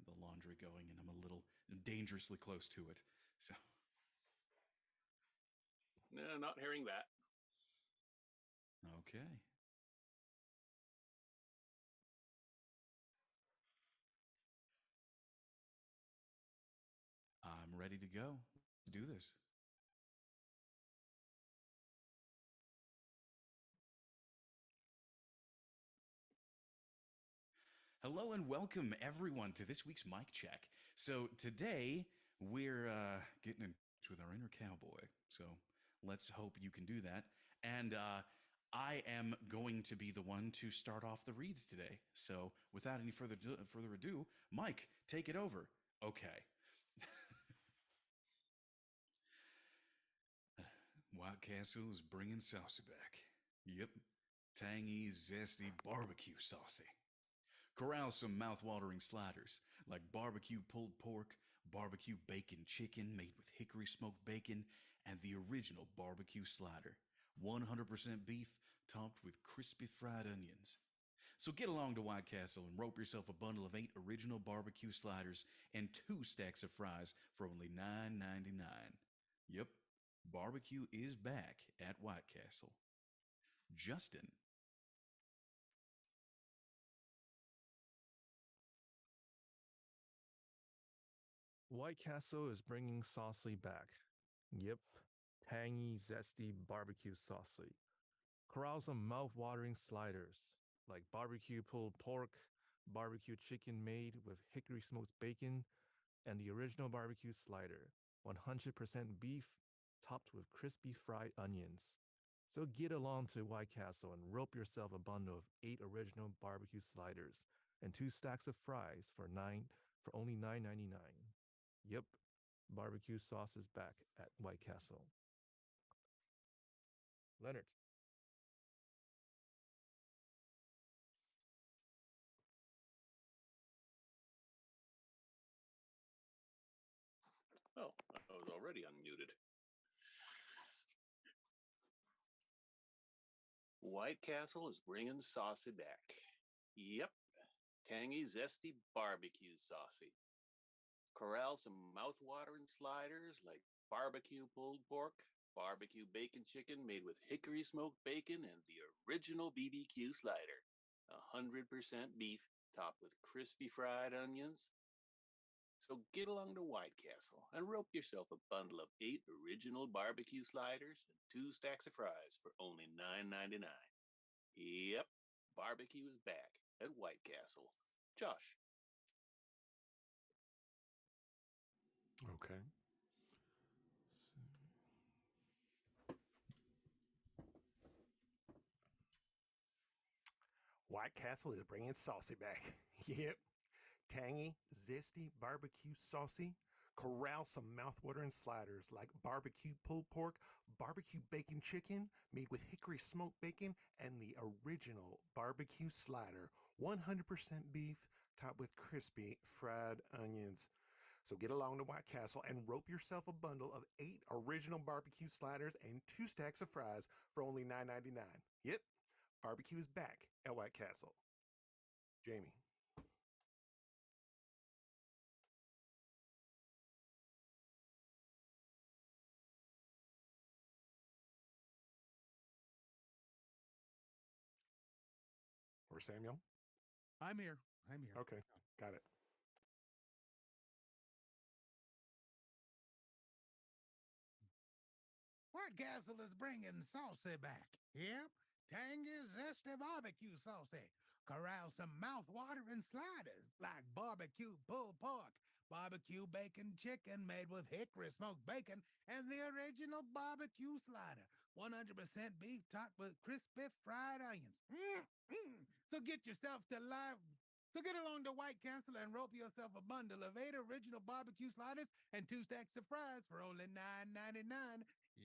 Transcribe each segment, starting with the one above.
the laundry going, and I'm a little dangerously close to it. So No, not hearing that. okay. I'm ready to go. Let's do this. Hello and welcome everyone to this week's mic check. So today we're getting in touch with our inner cowboy. So let's hope you can do that. And I am going to be the one to start off the reads today. So without any further ado, Mike, take it over. Okay. White Castle is bringing saucy back. Yep, tangy, zesty barbecue saucy. Corral some mouth-watering sliders like barbecue pulled pork, barbecue bacon chicken made with hickory smoked bacon, and the original barbecue slider. 100% beef topped with crispy fried onions. So get along to White Castle and rope yourself a bundle of 8 original barbecue sliders and 2 stacks of fries for only $9.99. Yep, barbecue is back at White Castle. Justin. White Castle is bringing saucy back. Yep, tangy, zesty barbecue saucy. Corral some mouth-watering sliders like barbecue pulled pork, barbecue chicken made with hickory smoked bacon, and the original barbecue slider, 100% beef, topped with crispy fried onions. So get along to White Castle and rope yourself a bundle of 8 original barbecue sliders and 2 stacks of fries for only $9.99. Yep, barbecue sauce is back at White Castle. Leonard. Oh, I was already unmuted. White Castle is bringing saucy back. Yep, tangy, zesty barbecue saucy. Corral some mouth-watering sliders like barbecue pulled pork, barbecue bacon chicken made with hickory smoked bacon, and the original BBQ slider. 100% beef topped with crispy fried onions. So get along to White Castle and rope yourself a bundle of 8 original barbecue sliders and 2 stacks of fries for only $9.99. Yep, barbecue is back at White Castle. Josh. Okay. White Castle is bringing saucy back. Yep. Tangy, zesty, barbecue saucy. Corral some mouth-watering sliders like barbecue pulled pork, barbecue bacon chicken made with hickory smoked bacon, and the original barbecue slider. 100% beef topped with crispy fried onions. So get along to White Castle and rope yourself a bundle of 8 original barbecue sliders and 2 stacks of fries for only $9.99. Yep, barbecue is back at White Castle. Jamie. Or Samuel? I'm here. Okay, got it. White Castle is bringing saucy back. Yep, tangy, zesty barbecue saucy. Corral some mouth-watering sliders like barbecue pulled pork, barbecue bacon chicken made with hickory smoked bacon, and the original barbecue slider. 100% beef topped with crispy fried onions. So get yourself to live. So get along to White Castle and rope yourself a bundle of 8 original barbecue sliders and 2 stacks of fries for only $9.99.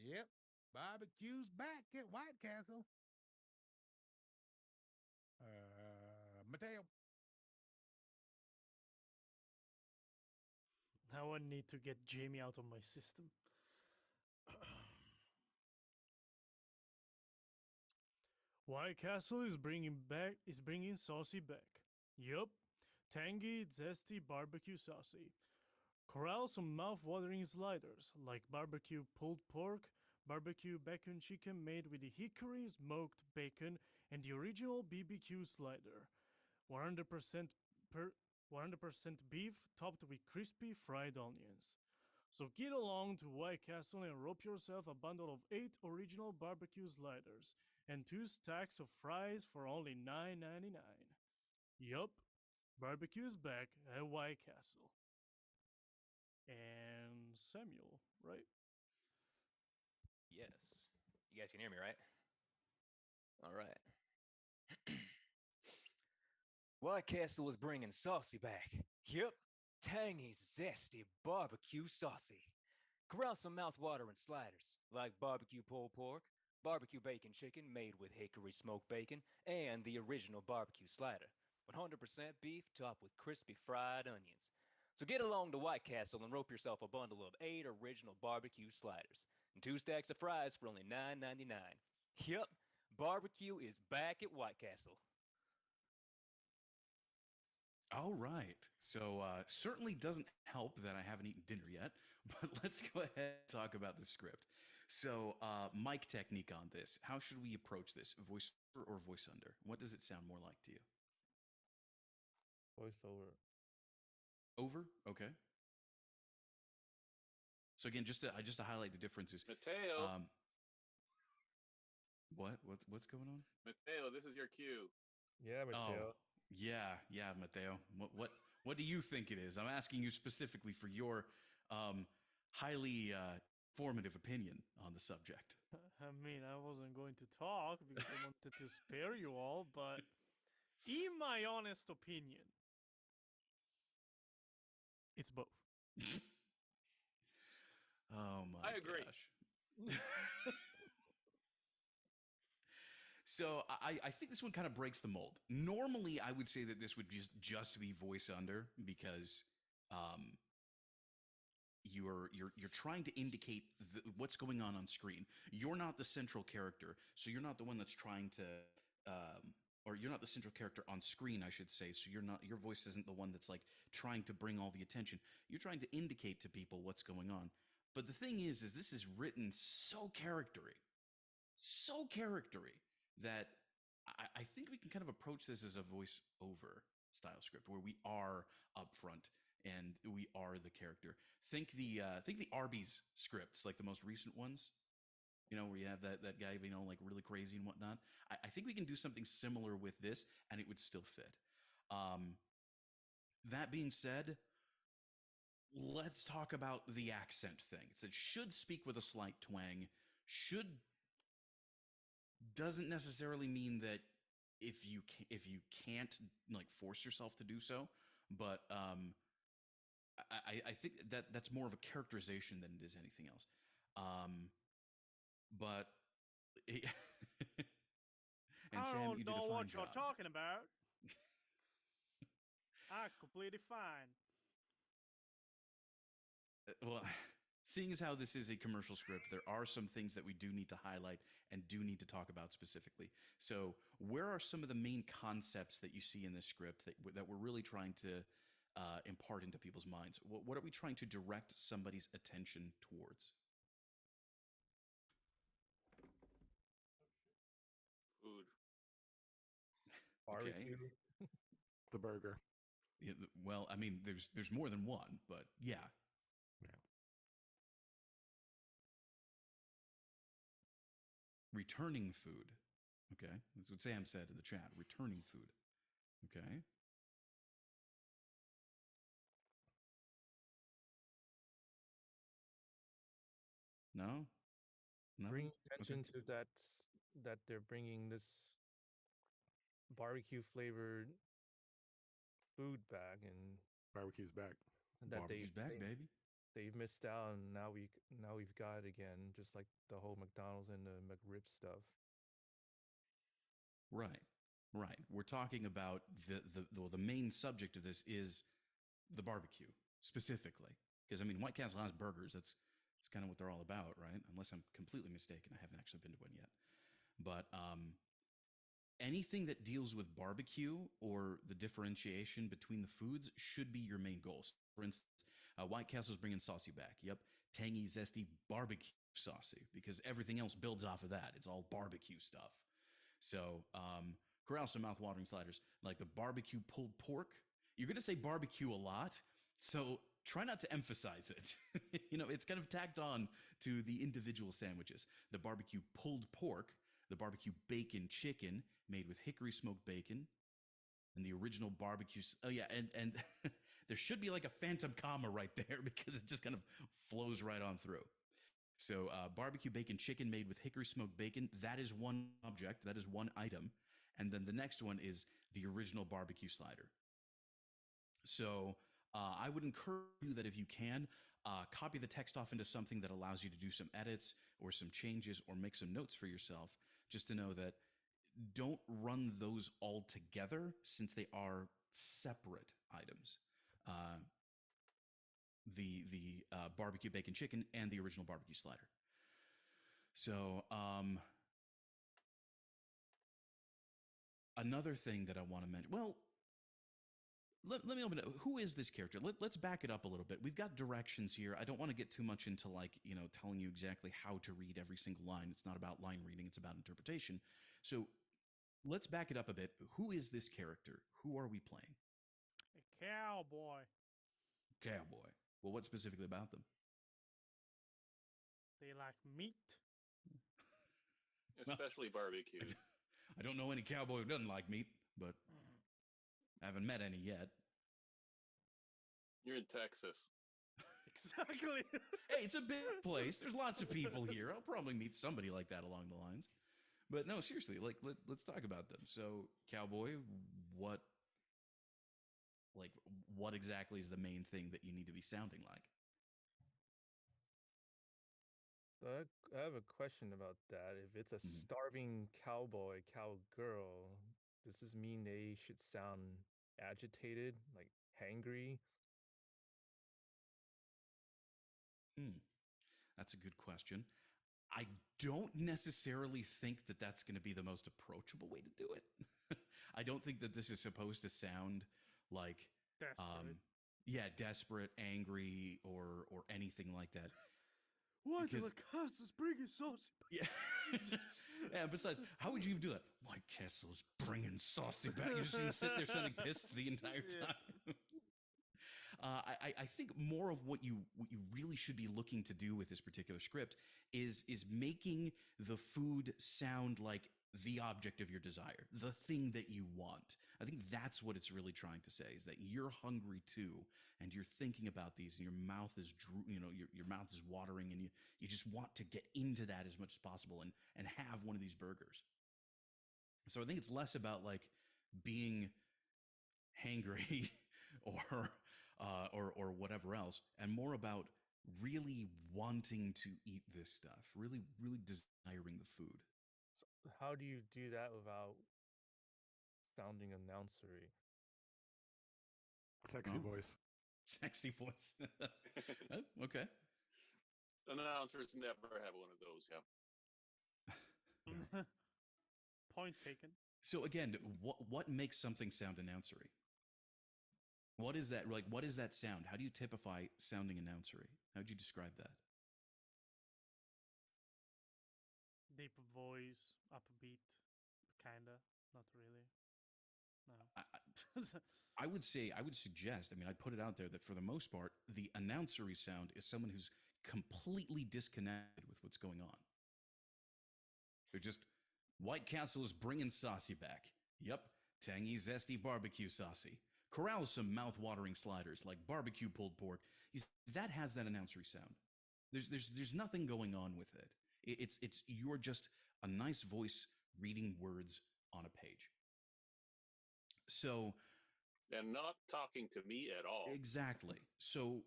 Yep, barbecue's back at White Castle. Mateo. Now I need to get Jamie out of my system. White Castle is bringing saucy back. Yup, tangy, zesty barbecue saucy. Corral some mouth-watering sliders like barbecue pulled pork, barbecue bacon chicken made with the hickory smoked bacon, and the original BBQ slider. 100% per 100% beef topped with crispy fried onions. So get along to White Castle and rope yourself a bundle of 8 original barbecue sliders and 2 stacks of fries for only $9.99. Yup, barbecue's back at White Castle. And Samuel, right? Yes. You guys can hear me, right? All right. White Castle is bringing saucy back. Yep. Tangy, zesty barbecue saucy. Corral some mouth-watering sliders like barbecue pulled pork, barbecue bacon chicken made with hickory smoked bacon, and the original barbecue slider. 100% beef topped with crispy fried onions. So get along to White Castle and rope yourself a bundle of 8 original barbecue sliders and 2 stacks of fries for only $9.99. Yep, barbecue is back at White Castle. All right. So certainly doesn't help that I haven't eaten dinner yet, but let's go ahead and talk about the script. So mic technique on this. How should we approach this? Voice over or voice under? What does it sound more like to you? VoiceOver. Over? Okay. So again, just to highlight the differences. Mateo, What's going on? Mateo, this is your cue. Yeah, Mateo. Yeah, Mateo. What do you think it is? I'm asking you specifically for your highly formative opinion on the subject. I mean, I wasn't going to talk because I wanted to spare you all, but in my honest opinion, it's both. Oh my I agree. gosh. So I think this one kind of breaks the mold. Normally, I would say that this would just be voice under because you're trying to indicate what's going on screen. You're not the central character, so you're not the one that's trying to, or you're not the central character on screen, I should say. So your voice isn't the one that's like trying to bring all the attention. You're trying to indicate to people what's going on. But the thing is this is written so charactery that I think we can kind of approach this as a voice-over style script where we are up front and we are the character. Think the Arby's scripts, like the most recent ones, where you have that guy, like really crazy and whatnot. I think we can do something similar with this and it would still fit. That being said, let's talk about the accent thing. It should speak with a slight twang. Doesn't necessarily mean that if you can't like force yourself to do so, but I think that's more of a characterization than it is anything else. But and I Sam, don't you did a know fine what job. you're talking about. I'm completely fine. Well, seeing as how this is a commercial script, there are some things that we do need to highlight and do need to talk about specifically. So where are some of the main concepts that you see in this script that we're really trying to impart into people's minds? What are we trying to direct somebody's attention towards? Food. Barbecue. Okay. The burger. Yeah, well, I mean, there's more than one, but yeah. Returning food. Okay. That's what Sam said in the chat. Returning food. Okay. No? No? Bring attention Okay. to that they're bringing this barbecue flavored food back and Barbecue's back. that Barbecue's back, baby. they've missed out and now we've got it again, just like the whole McDonald's and the McRib stuff. Right. Right. We're talking about the main subject of this is the barbecue specifically. Because I mean, White Castle has burgers. That's kind of what they're all about, right? Unless I'm completely mistaken. I haven't actually been to one yet. But anything that deals with barbecue or the differentiation between the foods should be your main goal. For instance, White Castle's bringing saucy back. Yep, tangy, zesty, barbecue saucy, because everything else builds off of that. It's all barbecue stuff. So, corral some mouth-watering sliders like the barbecue pulled pork. You're going to say barbecue a lot, so try not to emphasize it. It's kind of tacked on to the individual sandwiches. The barbecue pulled pork, the barbecue bacon chicken made with hickory smoked bacon, and the original barbecue. Oh yeah, and there should be like a phantom comma right there because it just kind of flows right on through. So barbecue bacon chicken made with hickory smoked bacon, that is one object, that is one item. And then the next one is the original barbecue slider. So I would encourage you that if you can, copy the text off into something that allows you to do some edits or some changes or make some notes for yourself, just to know that don't run those all together since they are separate items. The barbecue bacon chicken and the original barbecue slider. So another thing that I want to mention, well, let me open it. Who is this character? Let's back it up a little bit. We've got directions here. I don't want to get too much into telling you exactly how to read every single line. It's not about line reading. It's about interpretation. So let's back it up a bit. Who is this character? Who are we playing? A cowboy. Cowboy. Well, what specifically about them? They like meat. Especially barbecue. I don't know any cowboy who doesn't like meat, but I haven't met any yet. You're in Texas. Exactly. Hey, it's a big place. There's lots of people here. I'll probably meet somebody like that along the lines. But no, seriously, let's talk about them. So, cowboy, what exactly is the main thing that you need to be sounding like? I have a question about that. If it's a starving cowboy, cowgirl, does this mean they should sound agitated, like hangry? That's a good question. I don't necessarily think that that's going to be the most approachable way to do it. I don't think that this is supposed to sound like desperate. Desperate, angry, or anything like that. Why do the castles bringing saucy? Yeah. Besides, how would you do that? White Castle's bringing saucy back. You're just gonna sit there sounding pissed the entire time. I think more of what you really should be looking to do with this particular script is making the food sound like the object of your desire, the thing that you want. I think that's what it's really trying to say, is that you're hungry too, and you're thinking about these, and your mouth is your mouth is watering, and you just want to get into that as much as possible and have one of these burgers. So I think it's less about like being hangry or whatever else, and more about really wanting to eat this stuff, really desiring the food. So how do you do that without sounding announcery? Sexy voice. Sexy voice. Oh, okay. Announcers never have one of those, yeah. Point taken. So again, what makes something sound announcery? What is that like? What is that sound? How do you typify sounding announcery? How would you describe that? Deep voice, upbeat, kinda, not really. No. I would suggest, I'd put it out there that for the most part, the announcery sound is someone who's completely disconnected with what's going on. They're just, White Castle is bringing saucy back. Yep, tangy, zesty barbecue saucy. Corral some mouth-watering sliders like barbecue pulled pork. That has that announcery sound. There's nothing going on with it. It's you're just a nice voice reading words on a page. So, and not talking to me at all. Exactly. So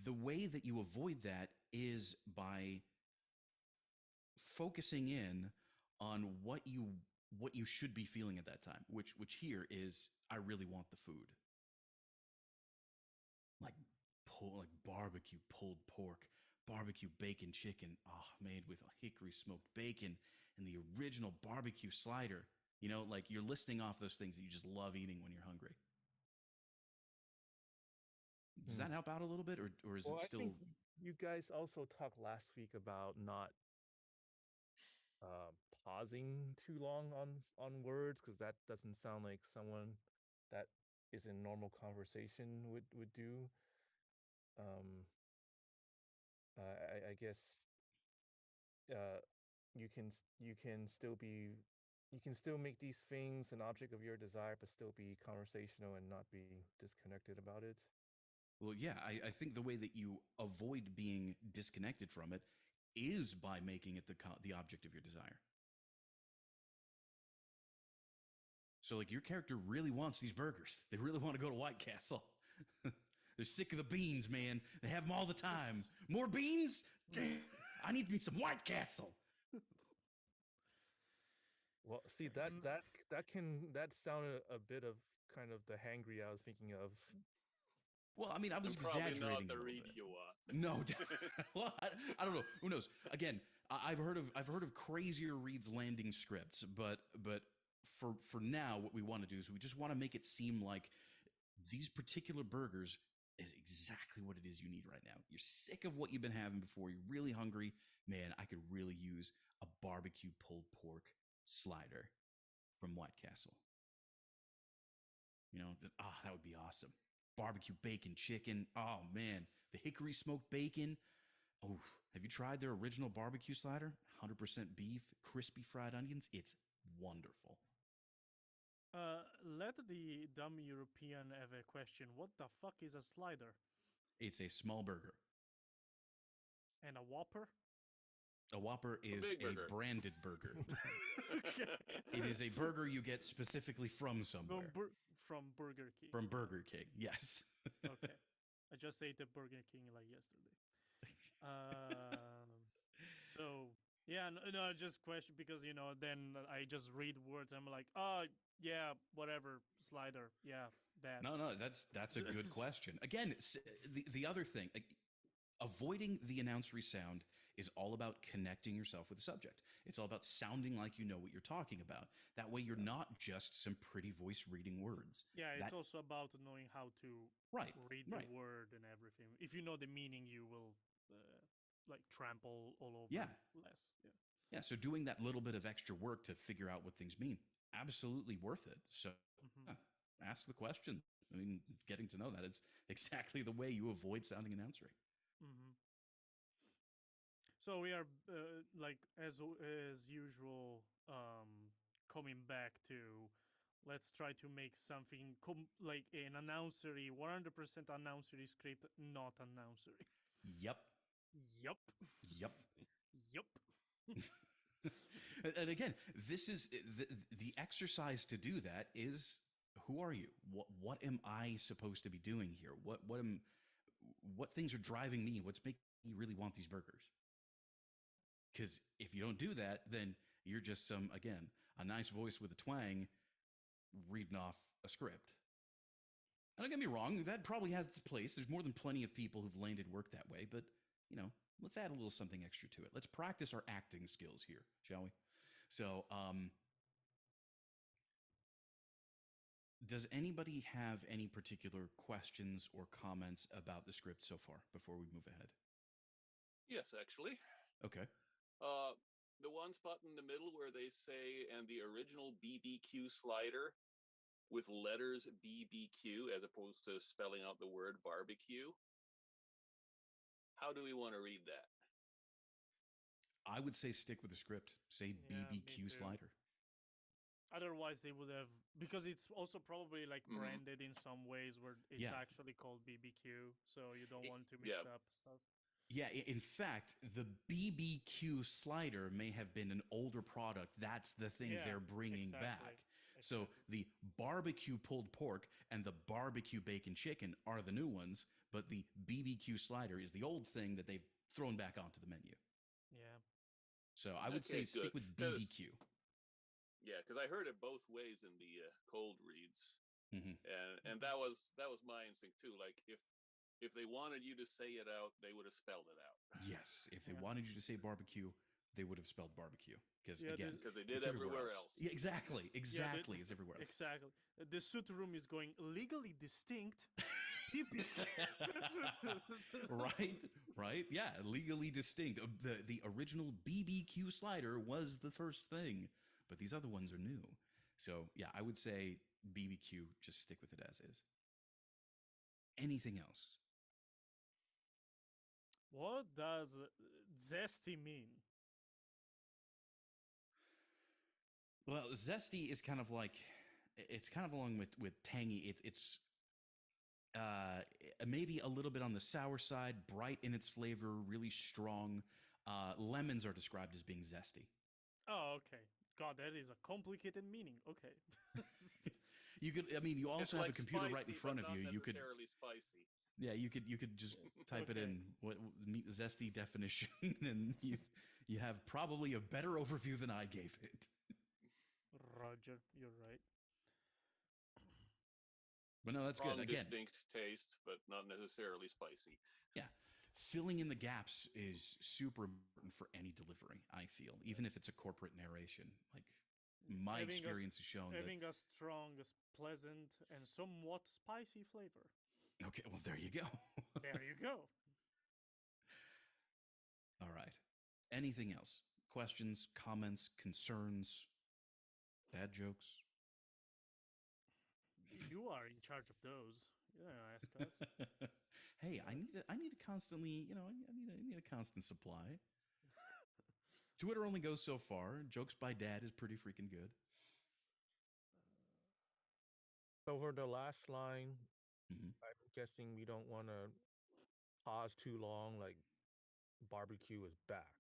the way that you avoid that is by focusing in on what you should be feeling at that time, which here is, I really want the food. Like barbecue pulled pork, barbecue bacon chicken, made with hickory smoked bacon, and the original barbecue slider. You know, like you're listing off those things that you just love eating when you're hungry. Does that help out a little bit, or is Well, it I still? think you guys also talked last week about not pausing too long on words because that doesn't sound like someone that is in normal conversation would do. Um, I guess uh, you can still make these things an object of your desire, but still be conversational and not be disconnected about it. Well, yeah, I think the way that you avoid being disconnected from it is by making it the object of your desire. So, like, your character really wants these burgers. They really want to go to White Castle. They're sick of the beans, man. They have them all the time. More beans? I need me some White Castle. Well, see that sounded a bit of kind of the hangry I was thinking of. Well, I mean, I was And probably exaggerating not the a little read bit. you want. No, well, I don't know. Who knows? Again, I've heard of crazier reads landing scripts, but for now, what we want to do is we just want to make it seem like these particular burgers is exactly what it is you need right now. You're sick of what you've been having before. You're really hungry. Man, I could really use a barbecue pulled pork slider from White Castle. You know, that would be awesome. Barbecue bacon chicken. Oh man, the hickory smoked bacon. Oh, have you tried their original barbecue slider? 100% beef, crispy fried onions. It's wonderful. Let the dumb European have a question. What the fuck is a slider? It's a small burger. And a Whopper? A Whopper is big burger. a branded burger. Okay. It is a burger you get specifically from somewhere. From Burger King. From Burger King, yes. Okay. I just ate the Burger King like yesterday. So yeah, no, just question because then I just read words. I'm like, oh yeah, whatever, slider, yeah, that. No, that's a good question. Again, the other thing, avoiding the announcery sound is all about connecting yourself with the subject. It's all about sounding like you know what you're talking about. That way, you're not just some pretty voice reading words. Yeah, it's also about knowing how to read the word and everything. If you know the meaning, you will like trample all over less. Yeah, so doing that little bit of extra work to figure out what things mean, absolutely worth it. So ask the question. I mean, getting to know that is exactly the way you avoid sounding announcery. So we are like as usual, coming back to let's try to make something like an announcery, 100% announcery script, not announcery. Yep. Yep. Yep. Yep. And again, this is the exercise to do that is who are you? What am I supposed to be doing here? What things are driving me? What's making me really want these burgers? Because if you don't do that, then you're just a nice voice with a twang reading off a script. And don't get me wrong, that probably has its place. There's more than plenty of people who've landed work that way, but let's add a little something extra to it. Let's practice our acting skills here, shall we? So, does anybody have any particular questions or comments about the script so far before we move ahead? Yes, actually. Okay. The one spot in the middle where they say, and the original BBQ slider with letters BBQ as opposed to spelling out the word barbecue. How do we want to read that? I would say stick with the script. Say BBQ slider. Otherwise, they would have, because it's also probably like branded in some ways where it's actually called BBQ, so you don't want to mix up stuff. Yeah, in fact, the BBQ slider may have been an older product. That's the thing they're bringing back. So the barbecue pulled pork and the barbecue bacon chicken are the new ones, but the BBQ slider is the old thing that they've thrown back onto the menu. Yeah. So I would say stick with BBQ. Yeah, because I heard it both ways in the cold reads, and that was my instinct too. Like if they wanted you to say it out, they would have spelled it out. Yes, if they wanted you to say barbecue, they would have spelled barbecue. Because Yeah, again, Because they did it's everywhere else. Yeah, exactly. Exactly. the- It's everywhere else. Exactly. The suit room is going legally distinct. Right, right, yeah, legally distinct. The original BBQ slider was the first thing, but these other ones are new. So yeah, I would say BBQ. Just stick with it as is. Anything else? What does zesty mean? Well, zesty is kind of like it's kind of along with tangy. It's maybe a little bit on the sour side, bright in its flavor, really strong. Lemons are described as being zesty. Oh, okay. God, that is a complicated meaning. Okay. You could, I mean, you It's also have like a computer right in spicy, front but of you. not You could, necessarily spicy. yeah, you could just type it Okay. in what zesty definition, and you have probably a better overview than I gave it. Roger, you're right. But no, that's Strong, good. Again, distinct taste, but not necessarily spicy. yeah, filling in the gaps is super important for any delivery. I feel, even if it's a corporate narration. Like my Having a s- experience has shown that. Having a strong, pleasant, and somewhat spicy flavor. Okay, well there you go. There you go. All right. Anything else? Questions, comments, concerns, bad jokes? You are in charge of those. You don't ask us. Hey, I need to constantly, I need a constant supply. Twitter only goes so far. Jokes by Dad is pretty freaking good. So for the last line, Mhm. I'm guessing we don't want to pause too long. Like barbecue is back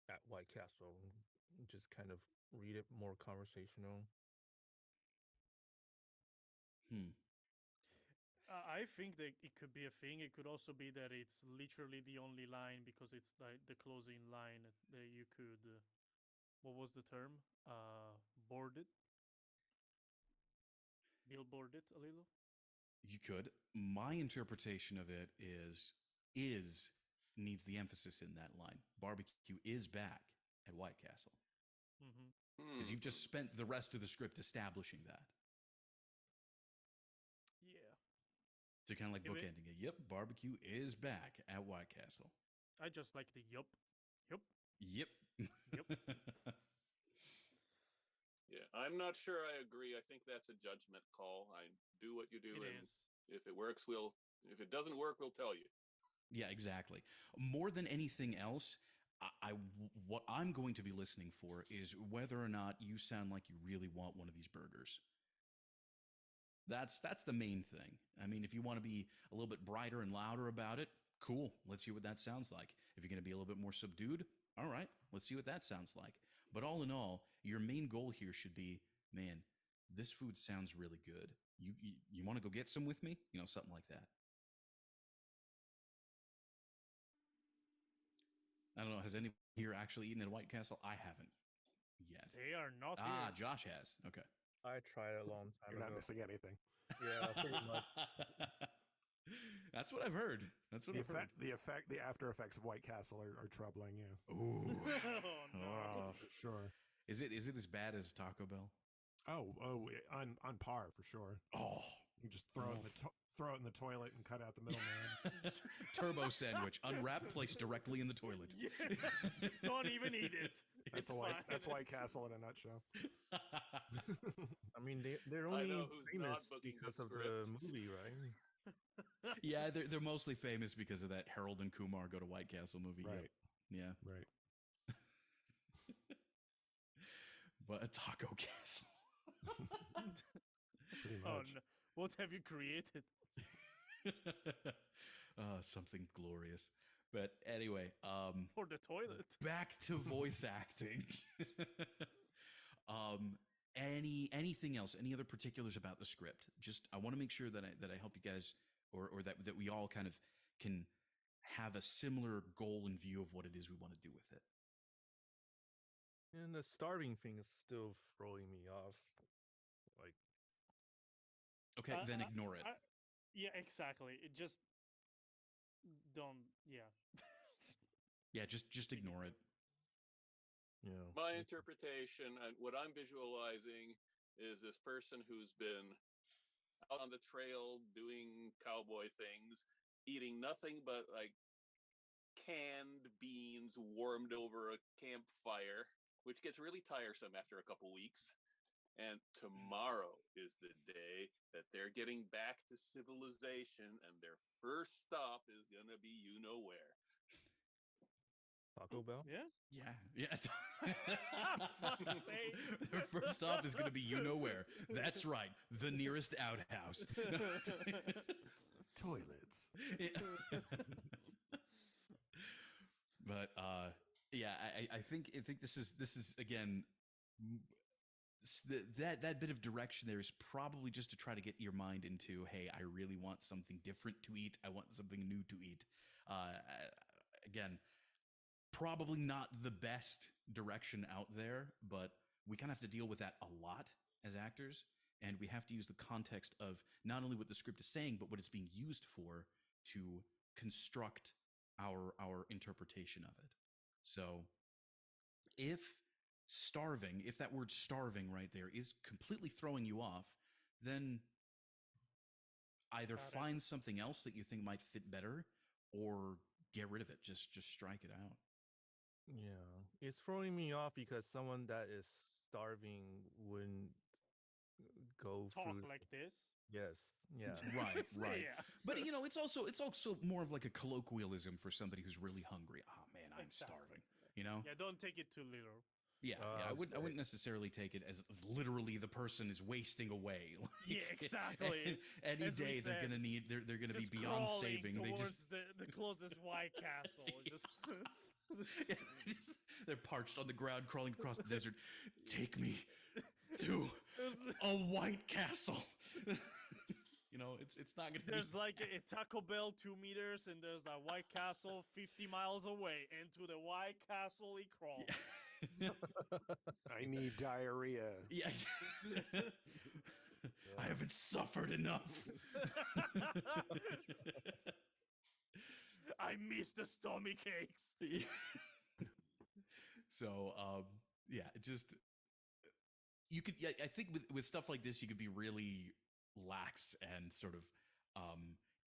at White Castle. Just kind of read it more conversational. Hmm. I think that it could be a thing. It could also be that it's literally the only line because it's like the closing line that you could. What was the term? Board it, billboard it a little. You could. My interpretation of it is needs the emphasis in that line. Barbecue is back at White Castle. Mm-hmm. Because you've just spent the rest of the script establishing that. Yeah, So kind of like If it- bookending it. Yep, barbecue is back at White Castle. I just like the yup, yup. Yep. Yep. Yeah, I'm not sure I agree. I think that's a judgment call. I do what you do, It and is. if it works, we'll. If it doesn't work, we'll tell you. Yeah, exactly. More than anything else, what I'm going to be listening for is whether or not you sound like you really want one of these burgers. That's the main thing. I mean, if you want to be a little bit brighter and louder about it, cool. Let's hear what that sounds like. If you're going to be a little bit more subdued, all right, let's see what that sounds like. But all in all, your main goal here should be, man, this food sounds really good. You want to go get some with me? You know, something like that. I don't know. Has anyone here actually eaten at White Castle? I haven't yet. They are not Ah, here. Josh has. Okay. I tried it a long time You're not ago. missing anything. Yeah, pretty much. That's what I've heard. That's what The I've heard. the after effects of White Castle are troubling. Yeah. Ooh. Oh no. For sure. Is it as bad as Taco Bell? On par for sure. Oh, You just throw it in the toilet and cut out the middleman. turbo sandwich, unwrapped, placed directly in the toilet. Yeah. Don't even eat it. That's It's fine. White Castle in a nutshell. I mean, they're I only know who's famous not booking because the of the script. movie, right? Yeah, they're mostly famous because of that Harold and Kumar Go to White Castle movie. Yep. Right. Yeah. Right. But a Taco Castle. Pretty Oh much. no. What have you created? Something glorious. But anyway, For the toilet. back to voice acting. Anything else? Any other particulars about the script? Just I want to make sure that I help you guys, or that we all kind of can have a similar goal in view of what it is we want to do with it. And the starving thing is still throwing me off. Like, Okay, then ignore it. Yeah, exactly. It just don't. Yeah. Yeah, just ignore it. My interpretation and what I'm visualizing is this person who's been out on the trail doing cowboy things, eating nothing but like canned beans warmed over a campfire, which gets really tiresome after a couple weeks. And tomorrow is the day that they're getting back to civilization, and their first stop is going to be you know where. Taco Bell? Yeah. Yeah. Fuck's sake. Their first stop is going to be you know where. That's right, the nearest outhouse. Toilets. But yeah, I think this is again that bit of direction there is probably just to try to get your mind into, hey, I really want something different to eat. I want something new to eat. Again, probably not the best direction out there, but we kind of have to deal with that a lot as actors, and we have to use the context of not only what the script is saying, but what it's being used for to construct our interpretation of it. So if that word starving right there is completely throwing you off, then either find something else that you think might fit better or get rid of it. Just strike it out. Yeah, it's throwing me off because someone that is starving wouldn't go Talk through. like this. Yes, yeah, Right. Yeah. But you know, it's also more of like a colloquialism for somebody who's really hungry. Oh man, I'm Exactly. starving. You know? Yeah, don't take it too literal. Yeah, I wouldn't necessarily take it as literally the person is wasting away. Like, Yeah, exactly. Any As we day they're said, gonna they're gonna be Just beyond crawling saving. They towards just the closest White Castle. Just Yeah, they're parched on the ground, crawling across the desert. Take me to a White Castle. You know, it's not gonna. There's be like a Taco Bell 2 meters, and there's that White Castle 50 miles away. And to the White Castle he crawls. Yeah. I need diarrhea. Yeah. I haven't suffered enough. I miss the stomach aches. So, yeah, just you could. Yeah, I think with stuff like this, you could be really lax and sort of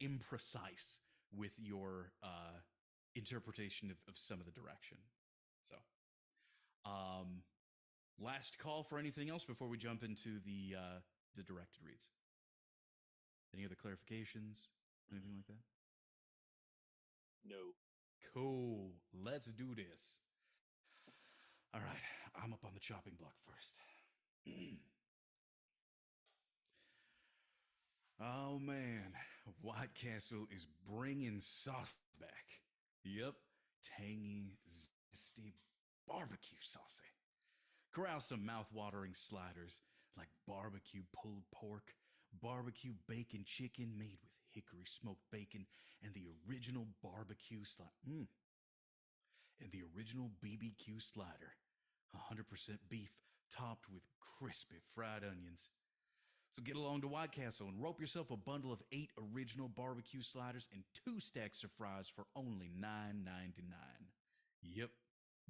imprecise with your interpretation of some of the direction. So, last call for anything else before we jump into the directed reads. Any other clarifications? Anything like that? No. Cool. Let's do this. All right, I'm up on the chopping block first. Oh man, White Castle is bringing sauce back. Yep, tangy, zesty, barbecue saucy. Corral some mouth-watering sliders like barbecue pulled pork, barbecue bacon chicken made with hickory smoked bacon, and the original barbecue and the original BBQ slider. 100% beef topped with crispy fried onions. So get along to White Castle and rope yourself a bundle of 8 original barbecue sliders and 2 stacks of fries for only $9.99. Yep,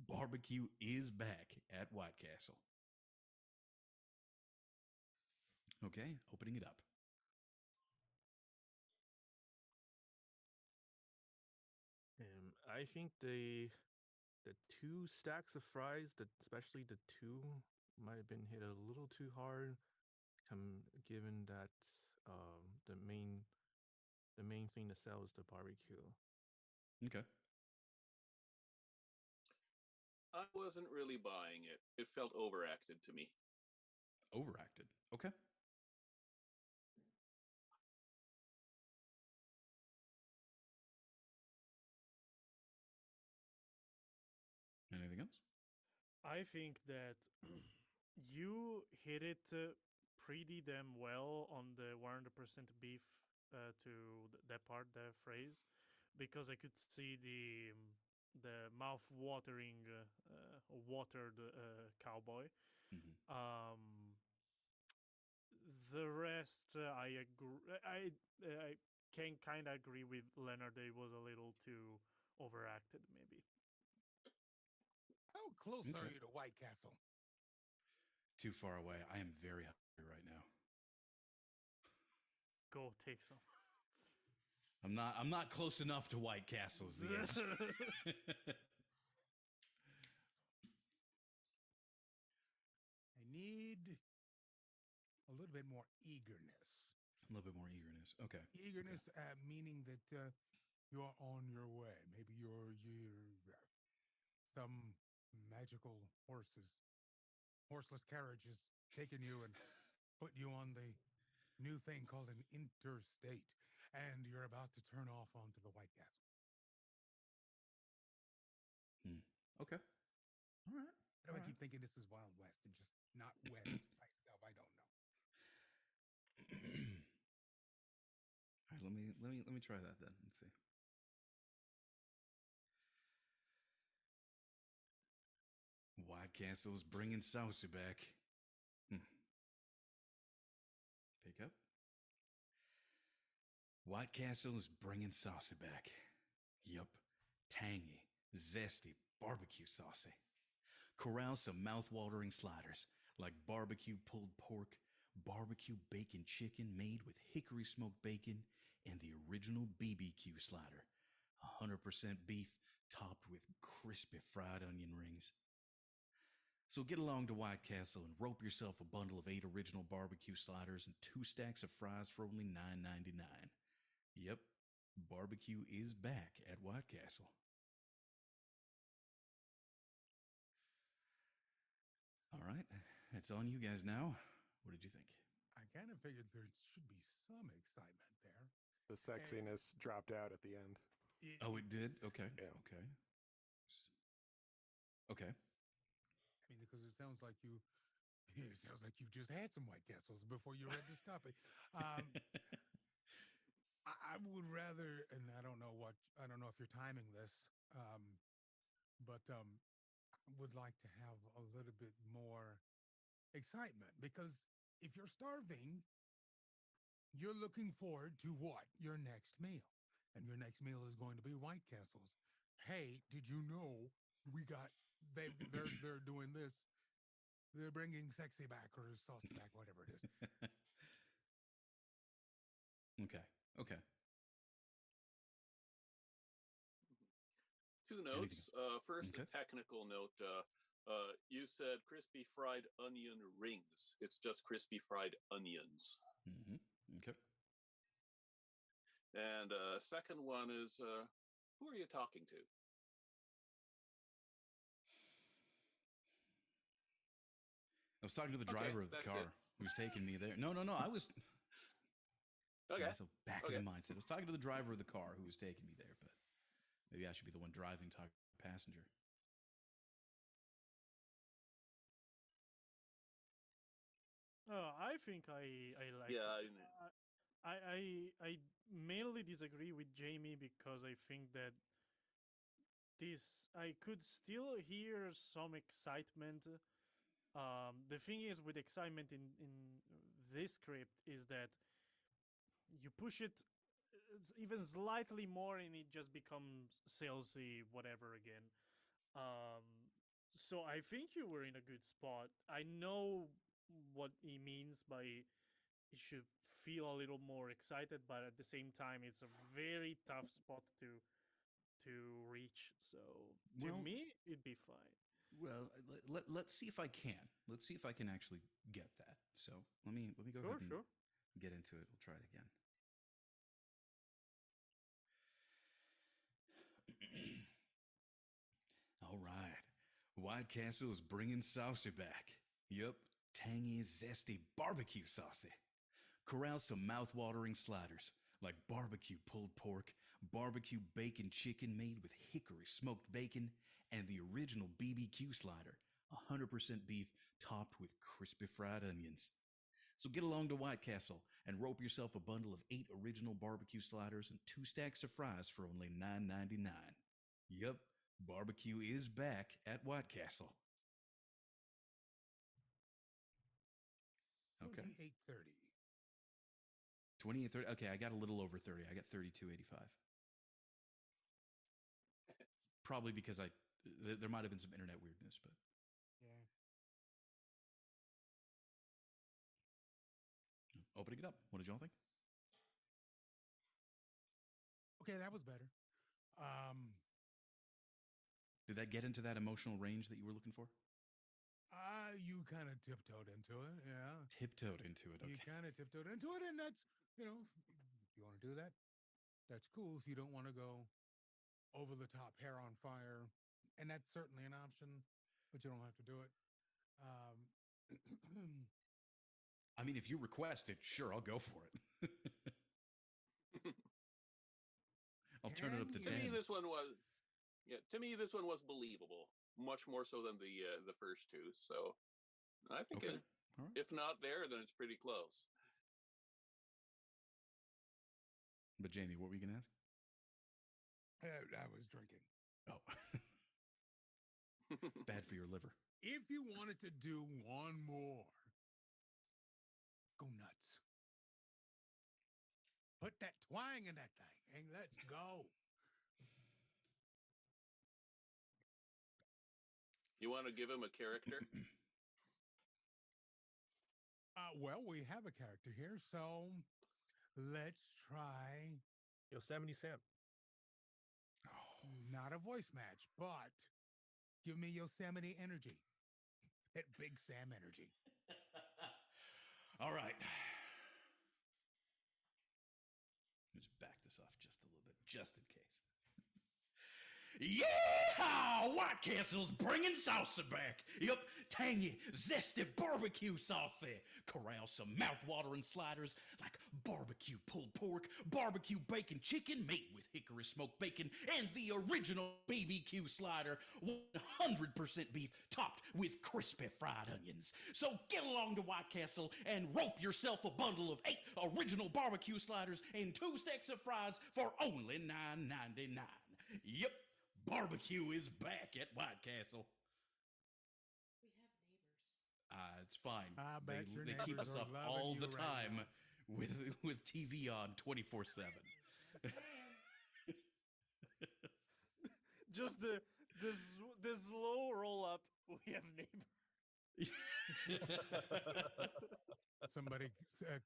barbecue is back at White Castle. Okay, opening it up. I think the 2 stacks of fries, especially the 2, might have been hit a little too hard. Given that the main thing to sell is the barbecue. Okay. I wasn't really buying it. It felt overacted to me. Overacted. Okay. Anything else? I think that you hit it pretty damn well on the 100% beef to that part, the phrase, because I could see the mouth-watering, watered cowboy. Mm-hmm. The rest, I agree. I can kind of agree with Leonard that it was a little too overacted, maybe. close are Okay. you to White Castle? Too far away. I am very hungry right now. Go take some. I'm not close enough to White Castle is the answer. I need a little bit more eagerness. A little bit more eagerness. Okay. Eagerness, meaning that you're on your way. Maybe some magical horseless carriage is taking you and put you on the new thing called an interstate, and you're about to turn off onto the White Castle. Okay. All right. Why do I keep thinking this is Wild West and just not West by itself? I don't know. All right, let me try that then. Let's see. White Castle's bringing Saucy back. Pick up. White Castle is bringing Saucy back. Yup. Tangy, zesty, barbecue saucy. Corral some mouth-watering sliders like barbecue pulled pork, barbecue bacon chicken made with hickory smoked bacon, and the original BBQ slider. 100% beef topped with crispy fried onion rings. So get along to White Castle and rope yourself a bundle of 8 original barbecue sliders and 2 stacks of fries for only $9.99. Yep, barbecue is back at White Castle. All right, it's on you guys now. What did you think? I kind of figured there should be some excitement there. The sexiness dropped out at the end. It did? Okay. Yeah. Okay. Okay. I mean, because it sounds like you just had some White Castles before you read this copy. I would rather, and I don't know if you're timing this, but I would like to have a little bit more excitement, because if you're starving, you're looking forward to what? Your next meal. And your next meal is going to be White Castles. Hey, did you know they're doing this? They're bringing sexy back or saucy back, whatever it is. Okay. Okay. 2 notes. First, Okay. a technical note. You said crispy fried onion rings. It's just crispy fried onions. Mm-hmm. Okay. And second one is, who are you talking to? I was talking to the Okay, driver of the that's car it. who's taking me there. No, I was Okay. myself back in the mindset. I was talking to the driver of the car who was taking me there, but maybe I should be the one driving, talking to the passenger. I think I like. Yeah, I mainly disagree with Jamie because I think that I could still hear some excitement. The thing is with excitement in this script is that you push it even slightly more and it just becomes salesy whatever again. Um, so I think you were in a good spot. I know what he means by you should feel a little more excited, but at the same time, it's a very tough spot to reach. So to Well- me, it'd be fine. Well, let's see if I can. Let's see if I can actually get that. So let me go Sure, ahead and sure. get into it. We'll try it again. All right. White Castle is bringing saucy back. Yup, tangy, zesty barbecue saucy. Corral some mouth-watering sliders like barbecue pulled pork, barbecue bacon chicken made with hickory smoked bacon, and the original BBQ slider, 100% beef topped with crispy fried onions. So get along to White Castle and rope yourself a bundle of 8 original barbecue sliders and 2 stacks of fries for only $9.99. Yup, barbecue is back at White Castle. Okay. 28:30. 28, 30. Okay, I got a little over 30. I got 32.85. Probably because I There might have been some internet weirdness, but Yeah. opening it up. What did y'all think? Okay, that was better. Did that get into that emotional range that you were looking for? You kind of tiptoed into it, yeah. Tiptoed into it. You Okay. kind of tiptoed into it, and that's, you know, if you want to do that, that's cool. If you don't want to go over the top, hair on fire, and that's certainly an option, but you don't have to do it. I mean, if you request it, sure, I'll go for it. I'll turn it up to To me, 10. this one was, To me, this one was believable, much more so than the first two. So I think Okay. All right. if not there, then it's pretty close. But Jamie, what were you going to ask? I was drinking. Oh, it's bad for your liver. If you wanted to do one more, go nuts. Put that twang in that thing and let's go. You want to give him a character? Well, we have a character here, so let's try Yosemite Sam. not a voice match, but give me Yosemite energy. That Big Sam energy. All right. Let's back this off just a little bit, just in case. Yeah! White Castle's bringing salsa back. Yep, tangy, zesty barbecue saucy. Corral some mouth-watering sliders like barbecue pulled pork, barbecue bacon chicken made with hickory smoked bacon, and the original BBQ slider, 100% beef topped with crispy fried onions. So get along to White Castle and rope yourself a bundle of 8 original barbecue sliders and 2 stacks of fries for only $9.99. Yep. Barbecue is back at White Castle. We have neighbors. It's fine. I bet your they keep neighbors us are up loving all you the right time now. with TV on 24/7. Just this low roll up. We have neighbors. Somebody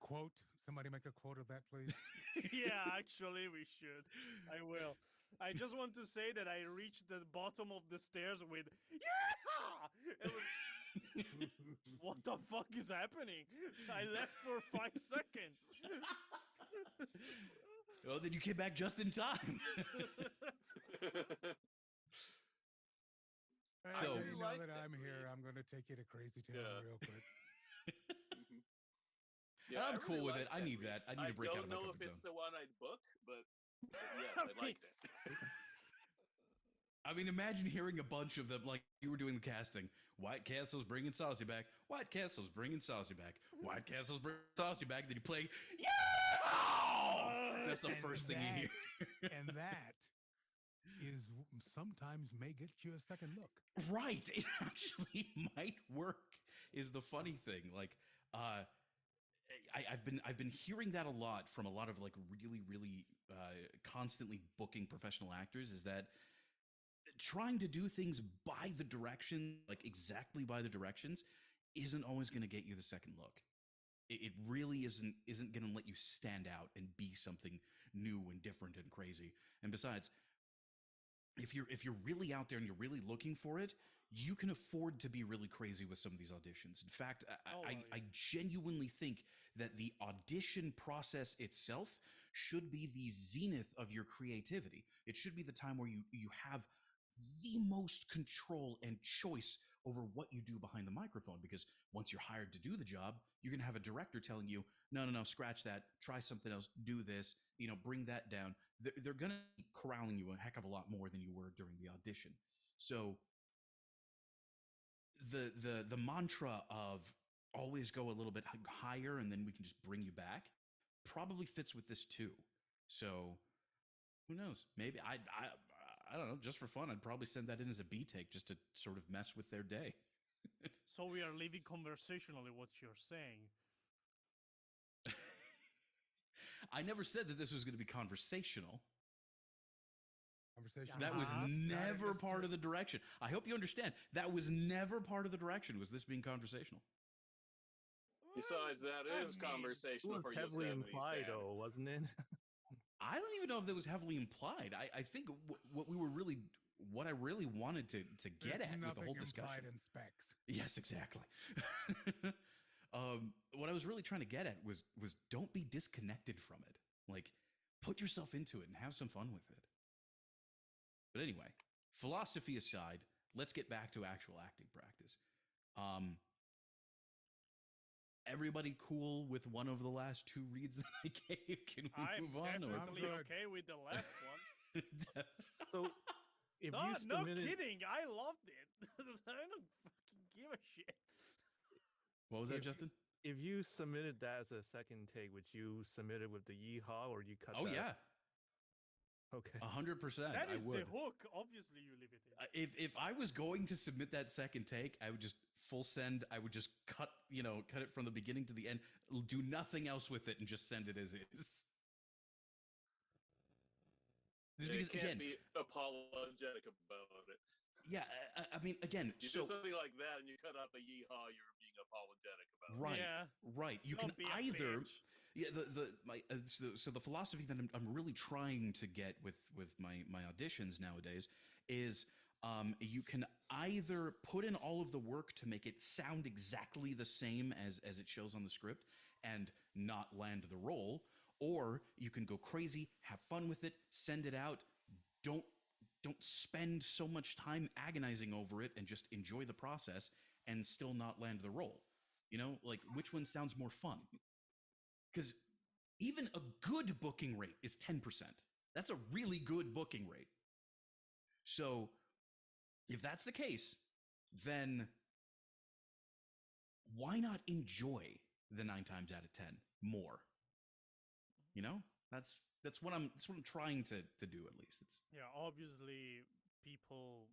quote. Somebody make a quote of that, please. Yeah, actually, we should. I will. I just want to say that I reached the bottom of the stairs with yeah. It was, what the fuck is happening? I left for 5 seconds. Oh, then you came back just in time. So So- you know like that that I'm here. read. I'm going to take you to Crazy Town Yeah. real quick. Yeah, I'm I cool with it. liked I need read. that. I need to break out of my don't know comfort if it's zone. the one I'd book, but yes, I liked it. I mean, imagine hearing a bunch of them like you were doing the casting. White Castle's bringing Saucy back. White Castle's bringing Saucy back. White Castle's bringing Saucy back. Then you play, yeah! That's the And first thing you hear. And that is sometimes may get you a second look. Right. It actually might work is the funny thing. Like, I've been hearing that a lot from a lot of like really constantly booking professional actors is that trying to do things by the direction, like exactly by the directions, isn't always going to get you the second look. It really isn't going to let you stand out and be something new and different and crazy. And besides, if you're really out there and you're really looking for it, you can afford to be really crazy with some of these auditions. In fact, I genuinely think that the audition process itself should be the zenith of your creativity. It should be the time where you have the most control and choice over what you do behind the microphone, because once you're hired to do the job, you're going to have a director telling you, no, scratch that, try something else, do this, bring that down. They're going to be corralling you a heck of a lot more than you were during the audition. So the mantra of always go a little bit higher and then we can just bring you back probably fits with this too. So who knows? Maybe I don't know, just for fun, I'd probably send that in as a B take just to sort of mess with their day. So we are leaving conversationally what you're saying. I never said that this was going to be conversational. Conversation. That was Uh-huh. never part of the direction. I hope you understand. That was never part of the direction. Was this being conversational? Besides that, it is It conversational was for heavily Yosemite implied, Sam. though, wasn't it? I don't even know if that was heavily implied. I think what we were really, what I really wanted to get There's at with the nothing whole implied discussion. in specs. Yes, exactly. What I was really trying to get at was don't be disconnected from it. Like, put yourself into it and have some fun with it. But anyway, philosophy aside, let's get back to actual acting practice. Everybody cool with one of the last two reads that I gave? Can we I'm move on? definitely good. okay with the last one. So, if No, you no submitted, kidding. I loved it. I don't fucking give a shit. What was that, If- Justin? if you submitted that as a second take, would you submit it with the yeehaw or you cut? Oh that? yeah, Okay. 100%. That is I would. the hook. Obviously, you leave it in. If I was going to submit that second take, I would just full send. I would just cut it from the beginning to the end. Do nothing else with it and just send it as is. Just You because can't again, be apologetic about it. yeah. I mean, again, You so do something like that and you cut out the yeehaw, you're being apologetic about it. right, Yeah. right. You Don't can be a either. bitch. Yeah, so the philosophy that I'm really trying to get with my auditions nowadays is you can either put in all of the work to make it sound exactly the same as it shows on the script and not land the role, or you can go crazy, have fun with it, send it out, don't spend so much time agonizing over it and just enjoy the process and still not land the role. Like which one sounds more fun? Because even a good booking rate is 10%. That's a really good booking rate. So if that's the case, then why not enjoy the 9 times out of 10 more? That's what I'm trying to do, at least. It's Yeah, obviously, people,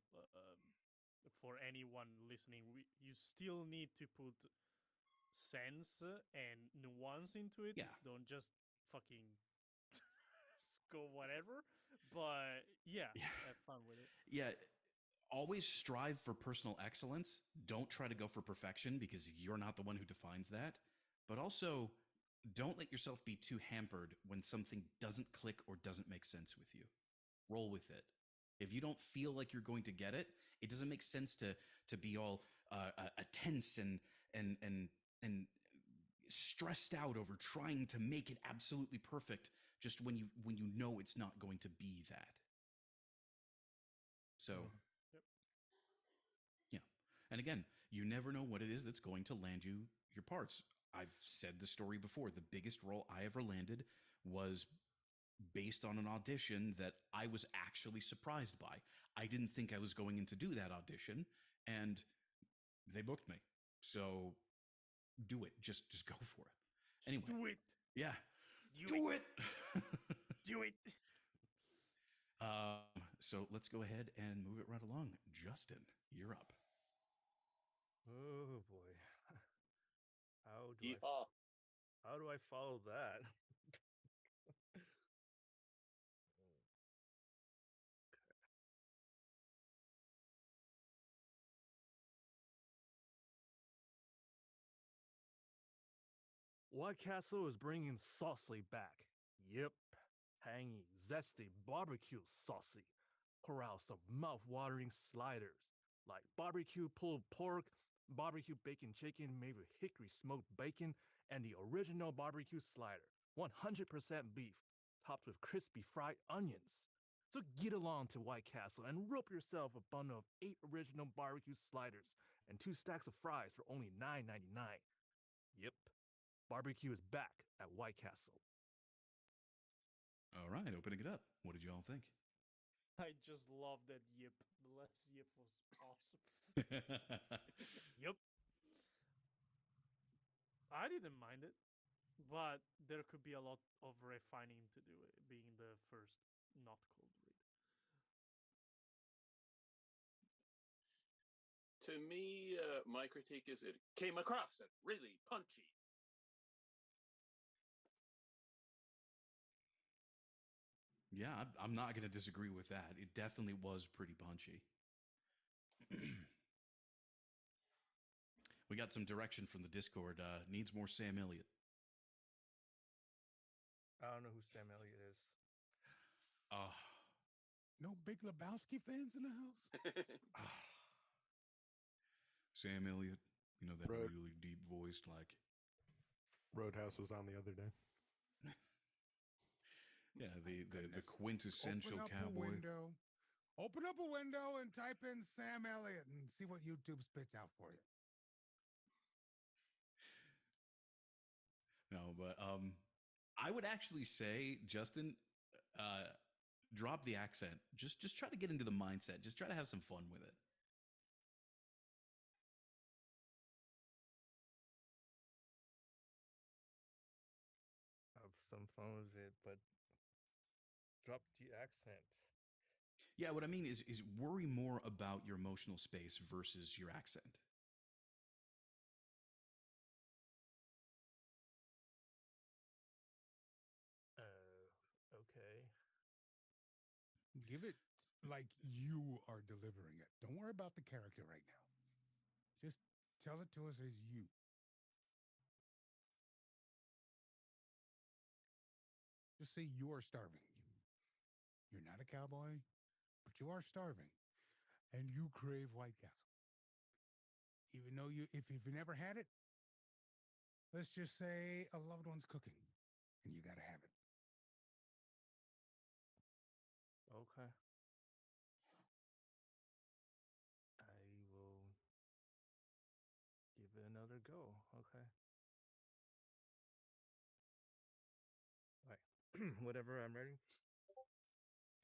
for anyone listening, you still need to put sense and nuance into it. Yeah. Don't just fucking go whatever. But yeah, have fun with it. yeah, always strive for personal excellence. Don't try to go for perfection because you're not the one who defines that. But also, don't let yourself be too hampered when something doesn't click or doesn't make sense with you. Roll with it. If you don't feel like you're going to get it, it doesn't make sense to be all tense and stressed out over trying to make it absolutely perfect just when you know it's not going to be that. So, Yep. yeah. And again, you never know what it is that's going to land you your parts. I've said the story before. The biggest role I ever landed was based on an audition that I was actually surprised by. I didn't think I was going in to do that audition, and they booked me. So do it. Just go for it. Anyway. Do it. Yeah. Do it. Do it. So let's go ahead and move it right along. Justin, you're up. Oh boy. Yeehaw. How do I follow that? White Castle is bringing saucy back. Yep. Tangy, zesty, barbecue saucy. Corral some mouth-watering sliders like barbecue pulled pork, barbecue bacon chicken made with hickory smoked bacon, and the original barbecue slider, 100% beef, topped with crispy fried onions. So get along to White Castle and rope yourself a bundle of 8 original barbecue sliders and 2 stacks of fries for only $9.99. Yep, barbecue is back at White Castle. All right, opening it up. What did you all think? I just love that yip. The last yip was awesome. Yep. I didn't mind it, but there could be a lot of refining to do it, being the first not cold read. To me, my critique is it came across as really punchy. Yeah, I'm not going to disagree with that. It definitely was pretty punchy. We got some direction from the Discord. Needs more Sam Elliott. I don't know who Sam Elliott is. Uh, No Big Lebowski fans in the house? Sam Elliott, you know, that Road. really deep voiced, like, Roadhouse was on the other day. yeah, the Goodness. quintessential Open up cowboy. a window. Open up a window and type in Sam Elliott and see what YouTube spits out for you. No, but I would actually say, Justin, drop the accent. Just try to get into the mindset. Just try to have some fun with it. Have some fun with it, but drop the accent. Yeah, what I mean is worry more about your emotional space versus your accent. Okay. Give it like you are delivering it. Don't worry about the character right now. Just tell it to us as you. Just say you are starving. You're not a cowboy, but you are starving, and you crave White Castle. Even though if you've never had it, let's just say a loved one's cooking, and you got to have it. Okay. I will give it another go. Okay. All right. Whatever, I'm ready.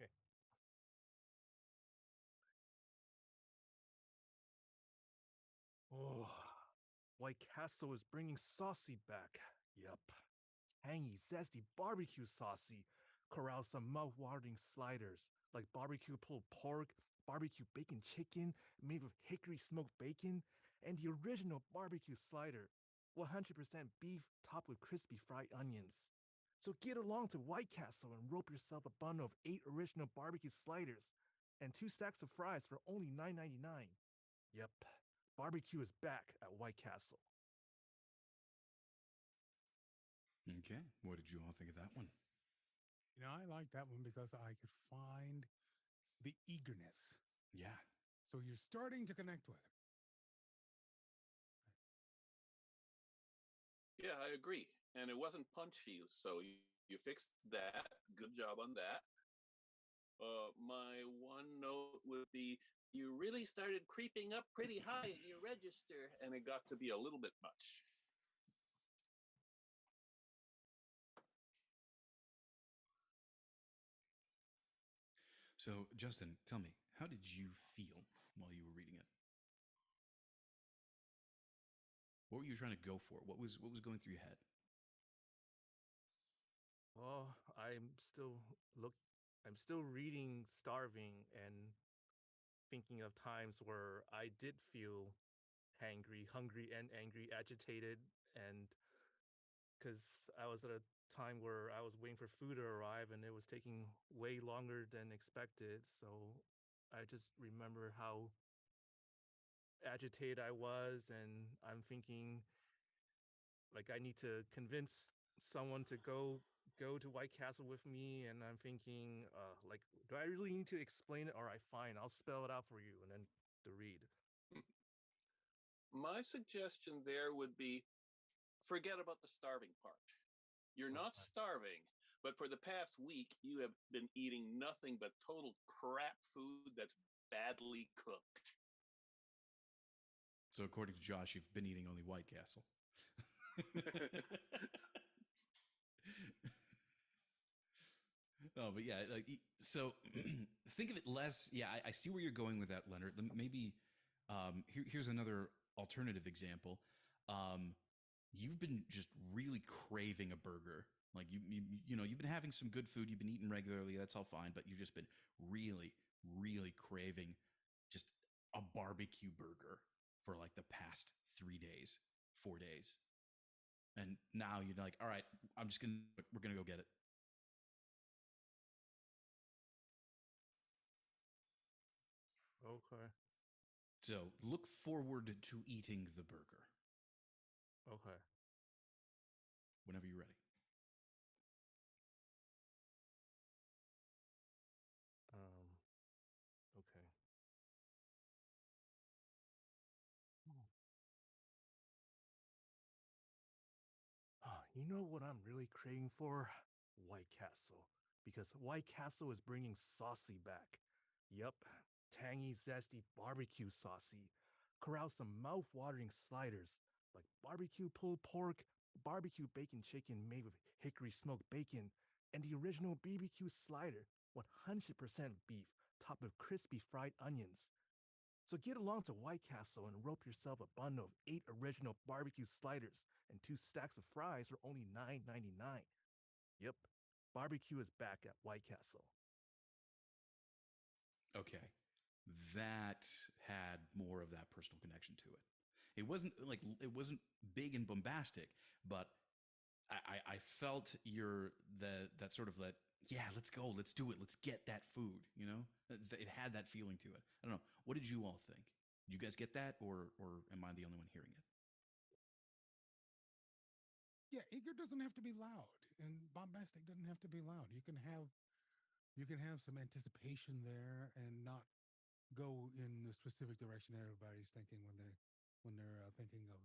Okay. Oh, White Castle is bringing saucy back. Yup. Tangy, zesty, barbecue saucy. Corral some mouth-watering sliders like barbecue pulled pork, barbecue bacon chicken made with hickory smoked bacon, and the original barbecue slider, 100% beef topped with crispy fried onions. So get along to White Castle and rope yourself a bundle of 8 original barbecue sliders and 2 stacks of fries for only $9.99. Yep, barbecue is back at White Castle. Okay, what did you all think of that one? You know, I like that one because I could find the eagerness. Yeah. So you're starting to connect with it. Yeah, I agree. And it wasn't punchy, so you fixed that. Good job on that. My one note would be you really started creeping up pretty high in your register, and it got to be a little bit much. So, Justin, tell me, how did you feel while you were reading it? What were you trying to go for? What was going through your head? Well, I'm still reading Starving and thinking of times where I did feel hungry and angry, agitated, and because I was at a time where I was waiting for food to arrive and it was taking way longer than expected. So I just remember how agitated I was, and I'm thinking like I need to convince someone to go to White Castle with me, and I'm thinking like, do I really need to explain it? All right, fine, I'll spell it out for you, and then to read. My suggestion there would be forget about the starving part. You're not Okay. starving, but for the past week, you have been eating nothing but total crap food that's badly cooked. So, according to Josh, you've been eating only White Castle. Oh, but yeah, like so. Think of it less. Yeah, I see where you're going with that, Leonard. Maybe here's another alternative example. You've been just really craving a burger. Like you know you've been having some good food. You've been eating regularly. That's all fine. But you've just been really craving just a barbecue burger for like the past 3 days, 4 days. And now you're like, all right, we're gonna go get it. Okay. So look forward to eating the burger Okay. whenever you're ready. Okay. You know what I'm really craving for? White Castle. Because White Castle is bringing saucy back. Yup, tangy, zesty barbecue saucy. Corral some mouth-watering sliders like barbecue pulled pork, barbecue bacon chicken made with hickory smoked bacon, and the original BBQ slider, 100% beef, topped with crispy fried onions. So get along to White Castle and rope yourself a bundle of 8 original barbecue sliders and 2 stacks of fries for only $9.99. Yep, barbecue is back at White Castle. Okay. That had more of that personal connection to it. It wasn't big and bombastic, but I felt that sort of that, yeah, let's go, let's do it, let's get that food, you know? It had that feeling to it. I don't know. What did you all think? Did you guys get that, or am I the only one hearing it? Yeah, eager doesn't have to be loud, and bombastic doesn't have to be loud. You can have some anticipation there and not go in the specific direction everybody's thinking when they're thinking of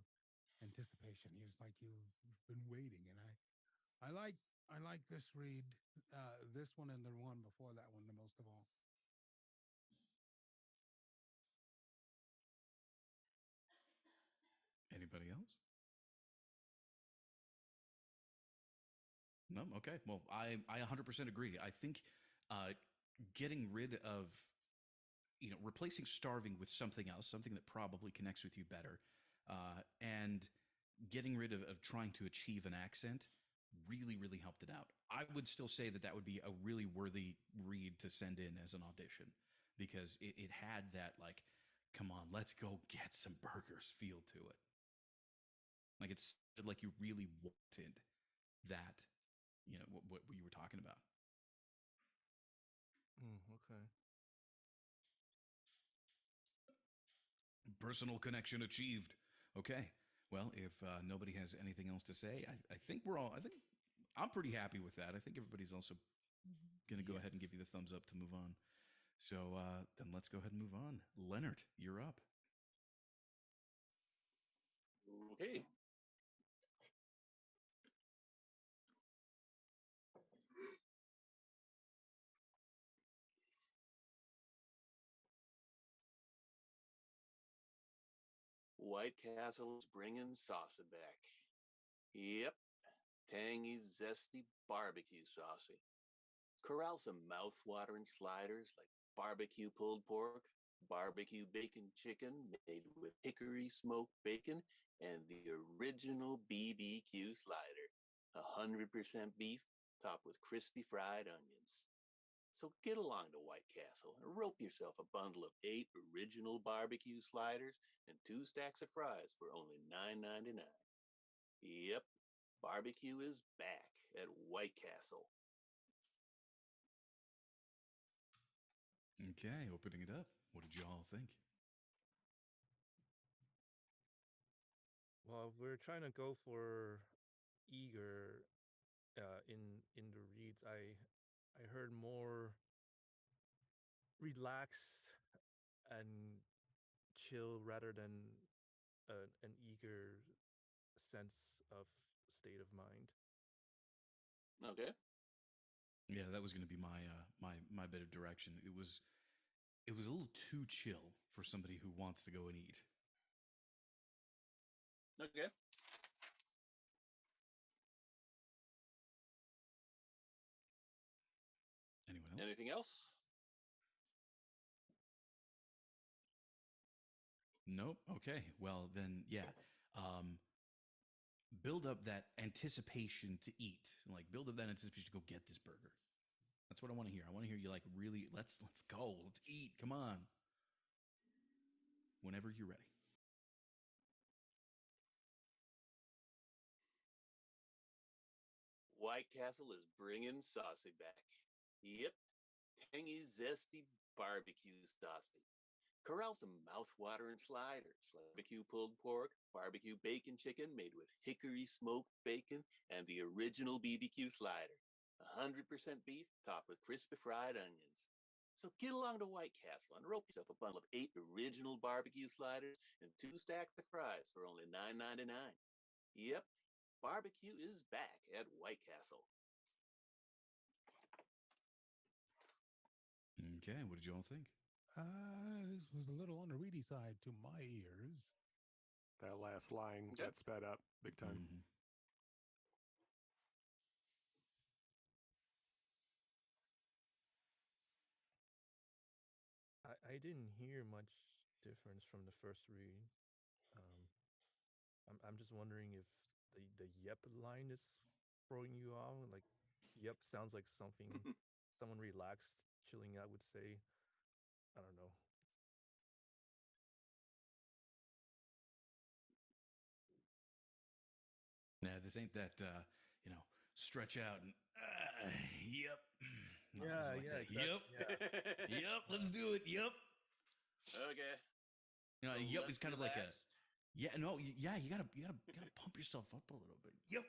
anticipation. It's like you've been waiting, and I like this read, this one and the one before that one the most of all. Anybody else? No? Okay. Well, I 100% agree. I think getting rid of, replacing starving with something else, something that probably connects with you better, and getting rid of trying to achieve an accent really, really helped it out. I would still say that would be a really worthy read to send in as an audition, because it had that, like, come on, let's go get some burgers feel to it. Like, it's like you really wanted that, what you were talking about. Okay. Personal connection achieved. Okay. Well, if nobody has anything else to say, I think I'm pretty happy with that. I think everybody's also going to go ahead and give you the thumbs up to move on. So then let's go ahead and move on. Leonard, you're up. Okay. White Castle is bringing salsa back. Yep, tangy, zesty barbecue saucy. Corral some mouth-watering sliders like barbecue pulled pork, barbecue bacon chicken made with hickory smoked bacon, and the original BBQ slider, 100% beef topped with crispy fried onions. So get along to White Castle and rope yourself a bundle of 8 original barbecue sliders and 2 stacks of fries for only $9.99. Yep, barbecue is back at White Castle. Okay, opening it up. What did y'all think? Well, if we're trying to go for eager in the reads, I heard more relaxed and chill rather than an eager sense of state of mind. Okay. Yeah, that was going to be my bit of direction. It was a little too chill for somebody who wants to go and eat. Okay. Anyone else? Anything else? Nope. Okay. Well, then, yeah. Build up that anticipation to eat. Like, build up that anticipation to go get this burger. That's what I want to hear. I want to hear you like really. Let's go. Let's eat. Come on. Whenever you're ready. White Castle is bringing saucy back. Yep, tangy, zesty barbecue saucy. Corral some mouth-watering sliders like barbecue pulled pork, barbecue bacon chicken made with hickory smoked bacon, and the original BBQ slider. 100% beef topped with crispy fried onions. So get along to White Castle and rope yourself a bundle of 8 original barbecue sliders and 2 stacks of fries for only $9.99. Yep, barbecue is back at White Castle. Okay, what did you all think? This was a little on the reedy side to my ears. That last line Okay. got sped up big time. Mhm. I didn't hear much difference from the first read. Um, I'm just wondering if the yep line is throwing you off. Like yep sounds like something someone relaxed, chilling out would say. I don't know. Nah, this ain't that, stretch out and, yep. No, Yeah, this is like yeah, that, exactly, yep, yeah. yep, let's do it, yep. Okay. You know, So yep less is kind of like a, relaxed. yeah, no, yeah, you gotta pump yourself up a little bit. Yep.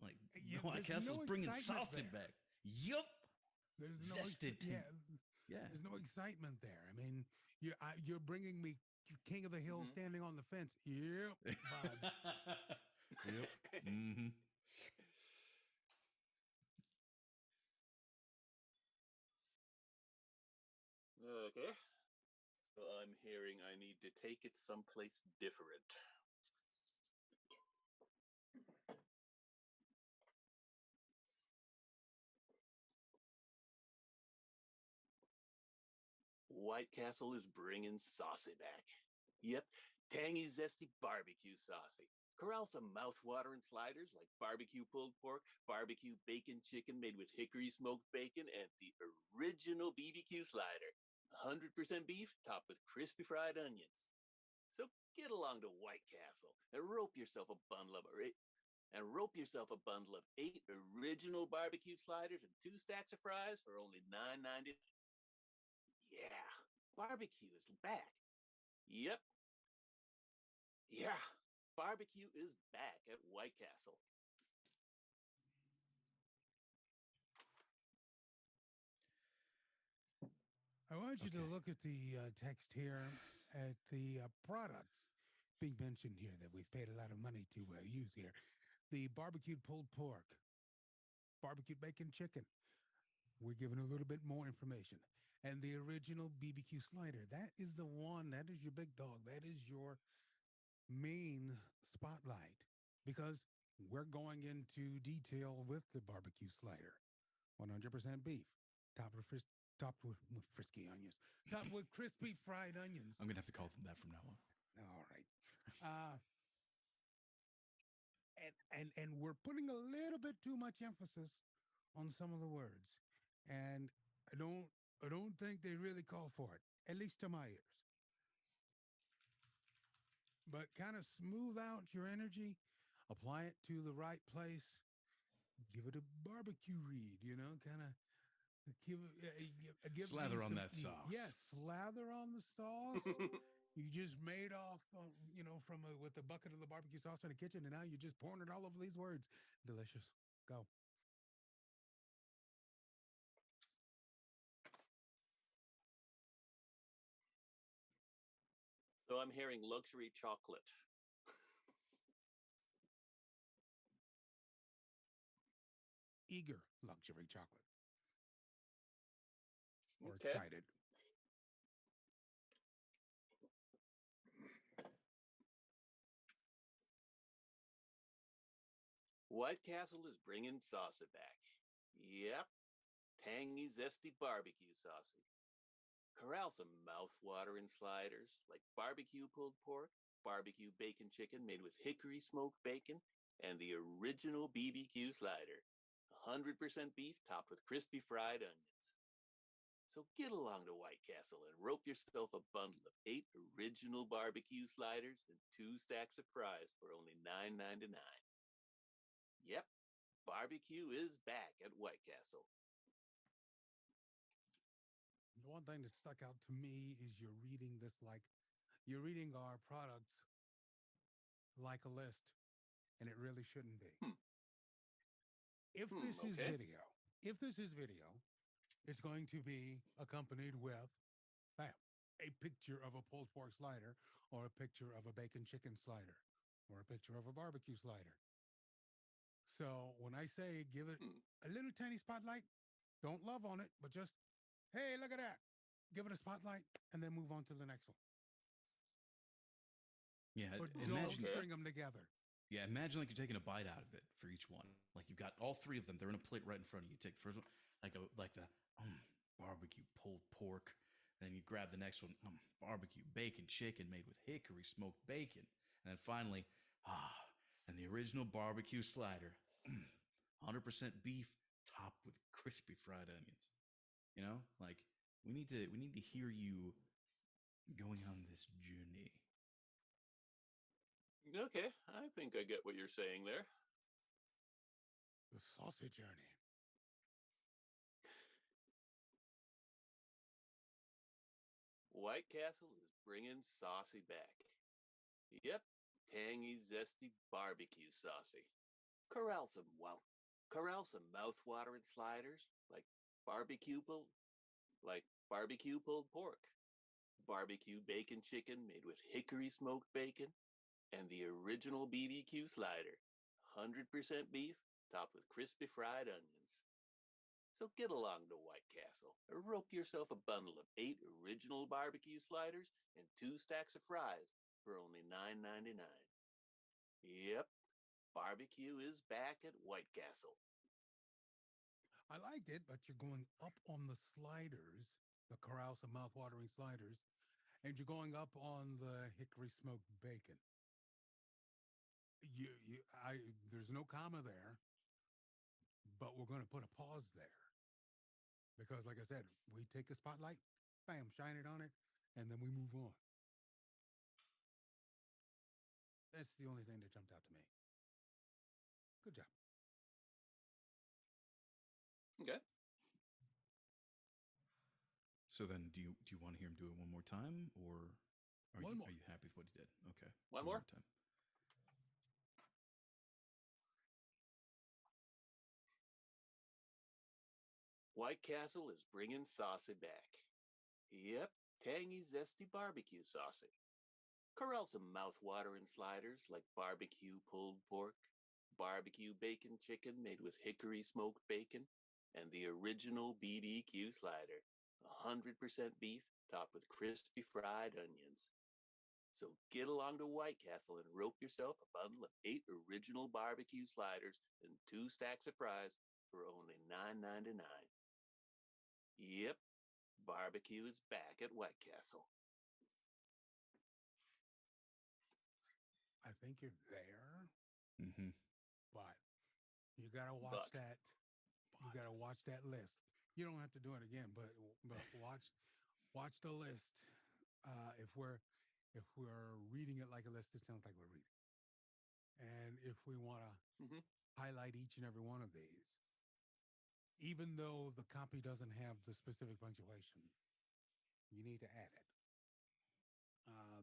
Like, Yeah, White there's Castle's no bringing excitement sausage there. back. Yep. There's no Zested yeah, Yeah. there's no excitement there. I mean, you're bringing me King of the Hill standing on the fence. Yep, vibes. Yep. Mm-hmm. Okay. So I'm hearing I need to take it someplace different. White Castle is bringing saucy back. Yep, tangy, zesty barbecue saucy. Corral some mouth-watering sliders like barbecue pulled pork, barbecue bacon chicken made with hickory smoked bacon, and the original BBQ slider. 100% beef topped with crispy fried onions. So get along to White Castle and rope yourself a bundle of 8 original barbecue sliders and 2 stacks of fries for only $9.99. Yeah, barbecue is back. Yep. Yeah, barbecue is back at White Castle. I want you to Okay. look at the text here at the products being mentioned here that we've paid a lot of money to use here. The barbecued pulled pork, barbecued bacon chicken. We're giving a little bit more information. And the original BBQ slider. That is the one. That is your big dog. That is your main spotlight because we're going into detail with the barbecue slider. 100% beef, topped with frisky onions, topped with crispy fried onions. I'm gonna have to call them that from now on. All right. And we're putting a little bit too much emphasis on some of the words, and I don't think they really call for it, at least to my ears. But kind of smooth out your energy, apply it to the right place, give it a barbecue read, kind of give Slather me on some, that sauce. Yes, slather on the sauce. You just made off, with a bucket of the barbecue sauce in the kitchen, and now you're just pouring it all over these words. Delicious. Go. So I'm hearing luxury chocolate. Eager luxury chocolate. Or Okay. excited. White Castle is bringing salsa back. Yep, tangy, zesty barbecue saucy. Corral some mouth-watering sliders like barbecue pulled pork, barbecue bacon chicken made with hickory smoked bacon, and the original BBQ slider. 100% beef topped with crispy fried onions. So get along to White Castle and rope yourself a bundle of 8 original barbecue sliders and 2 stacks of fries for only $9.99. Yep, barbecue is back at White Castle. one thing that stuck out to me is you're reading this like you're reading our products like a list, and it really shouldn't be. Hmm. If this is Okay. video, if this is video, it's going to be accompanied with, bam, a picture of a pulled pork slider, or a picture of a bacon chicken slider, or a picture of a barbecue slider. So when I say give it Hmm. a little tiny spotlight, don't love on it, but just, hey, look at that. Give it a spotlight and then move on to the next one. Yeah, But imagine. don't string them together. Yeah, imagine like you're taking a bite out of it for each one. Like you've got all three of them. They're in a plate right in front of you. You take the first one, like the barbecue pulled pork. Then you grab the next one, barbecue bacon chicken made with hickory smoked bacon. And then finally, and the original barbecue slider, 100% beef topped with crispy fried onions. You know, like we need to hear you going on this journey. Okay, I think I get what you're saying there. The sausage journey. White Castle is bringing saucy back. Yep, tangy, zesty barbecue saucy. Corral some mouth-watering sliders like barbecue pulled pork, barbecue bacon chicken made with hickory smoked bacon, and the original BBQ slider, 100% beef topped with crispy fried onions. So get along to White Castle and rope yourself a bundle of 8 original barbecue sliders and 2 stacks of fries for only $9.99. Yep, barbecue is back at White Castle. I liked it, but you're going up on the sliders, the Corral some mouth-watering sliders, and you're going up on the hickory smoked bacon. There's no comma there, but we're going to put a pause there because, like I said, we take a spotlight, bam, shine it on it, and then we move on. That's the only thing that jumped out to me. Good job. Okay. So then, do you want to hear him do it one more time, or One more. are you happy with what he did? Okay, One more? time. White Castle is bringing saucy back. Yep, tangy, zesty barbecue saucy. Corral some mouth-watering sliders like barbecue pulled pork, barbecue bacon chicken made with hickory smoked bacon, and the original BBQ slider, 100% beef topped with crispy fried onions. So get along to White Castle and rope yourself a bundle of 8 original barbecue sliders and 2 stacks of fries for only $9.99. Yep, barbecue is back at White Castle. I think you're there, Mm-hmm. but you got to watch But. that. You got to watch that list. You don't have to do it again, but watch the list. If we're reading it like a list, it sounds like we're reading. And if we want to highlight each and every one of these, even though the copy doesn't have the specific punctuation, you need to add it.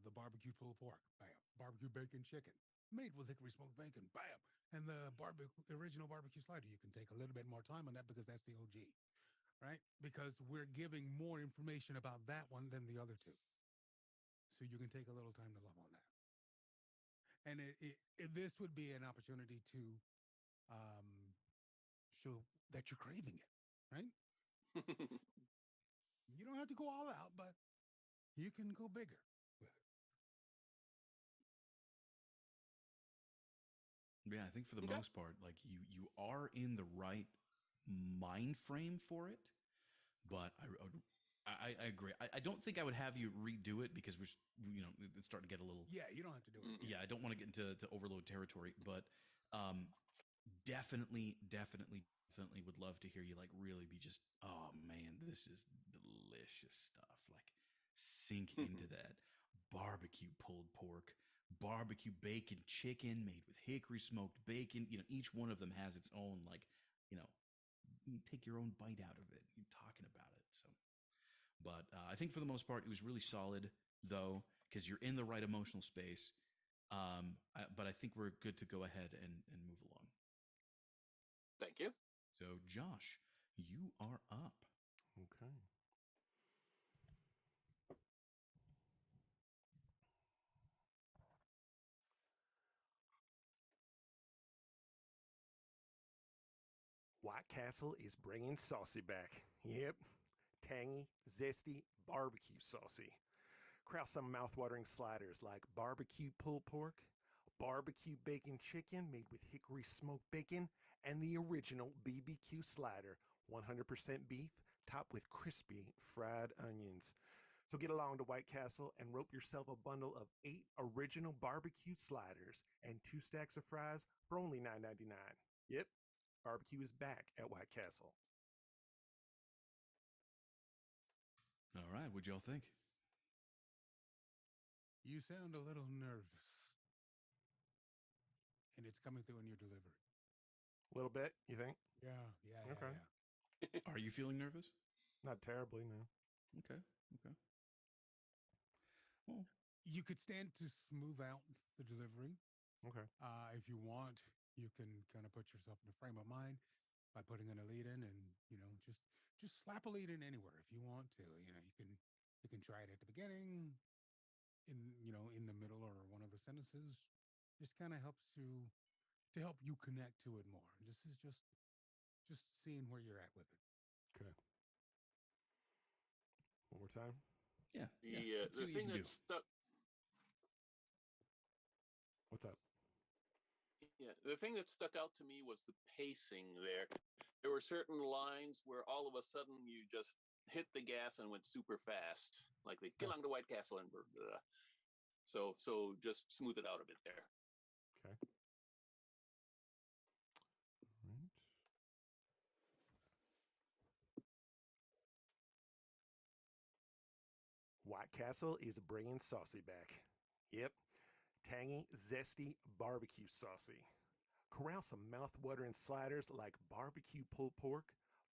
The barbecue pulled pork, bam. Barbecue bacon chicken, made with hickory smoked bacon, bam. And the original barbecue slider, you can take a little bit more time on that because that's the OG, right? Because we're giving more information about that one than the other two. So you can take a little time to love on that. And this would be an opportunity to show that you're craving it, right? You don't have to go all out, but you can go bigger with it. Yeah, I think for the most part, like you are in the right mind frame for it, but I agree. I don't think I would have you redo it because it's starting to get a little. Yeah, you don't have to do it. Yeah, I don't want to get into overload territory, but definitely would love to hear you like really be just, oh man, this is delicious stuff. Like sink into that barbecue pulled pork, barbecue bacon chicken made with hickory smoked bacon. Each one of them has its own you take your own bite out of it. You're talking about it. So But I think for the most part, it was really solid, though, because you're in the right emotional space. But I think we're good to go ahead and move along. Thank you. So, Josh, you are up. Okay. White Castle is bringing saucy back. Yep. Tangy, zesty, barbecue saucy. Crowd some mouth-watering sliders like barbecue pulled pork, barbecue bacon chicken made with hickory smoked bacon, and the original BBQ slider, 100% beef, topped with crispy fried onions. So get along to White Castle and rope yourself a bundle of 8 original barbecue sliders and 2 stacks of fries for only $9.99. Yep, barbecue is back at White Castle. All right, what'd y'all think? You sound a little nervous. And it's coming through in your delivery. A little bit, you think? Yeah. Okay. Yeah. Are you feeling nervous? Not terribly, no. Okay. Well, You could stand to smooth out the delivery. Okay. If you want, you can kind of put yourself in a frame of mind by putting in a lead in, and just slap a lead in anywhere if you want to. You can try it at the beginning, in the middle or one of the sentences. Just kind of helps you to help you connect to it more. This is just seeing where you're at with it. Okay. One more time. yeah. Let's The see what you thing can that do. stuck. What's up? Yeah, the thing that stuck out to me was the pacing there. There were certain lines where all of a sudden you just hit the gas and went super fast, like they get along to White Castle and blah. So just smooth it out a bit there. Okay. All right. White Castle is bringing saucy back. Yep. Tangy, zesty, barbecue saucy. Corral some mouth-watering sliders like barbecue pulled pork,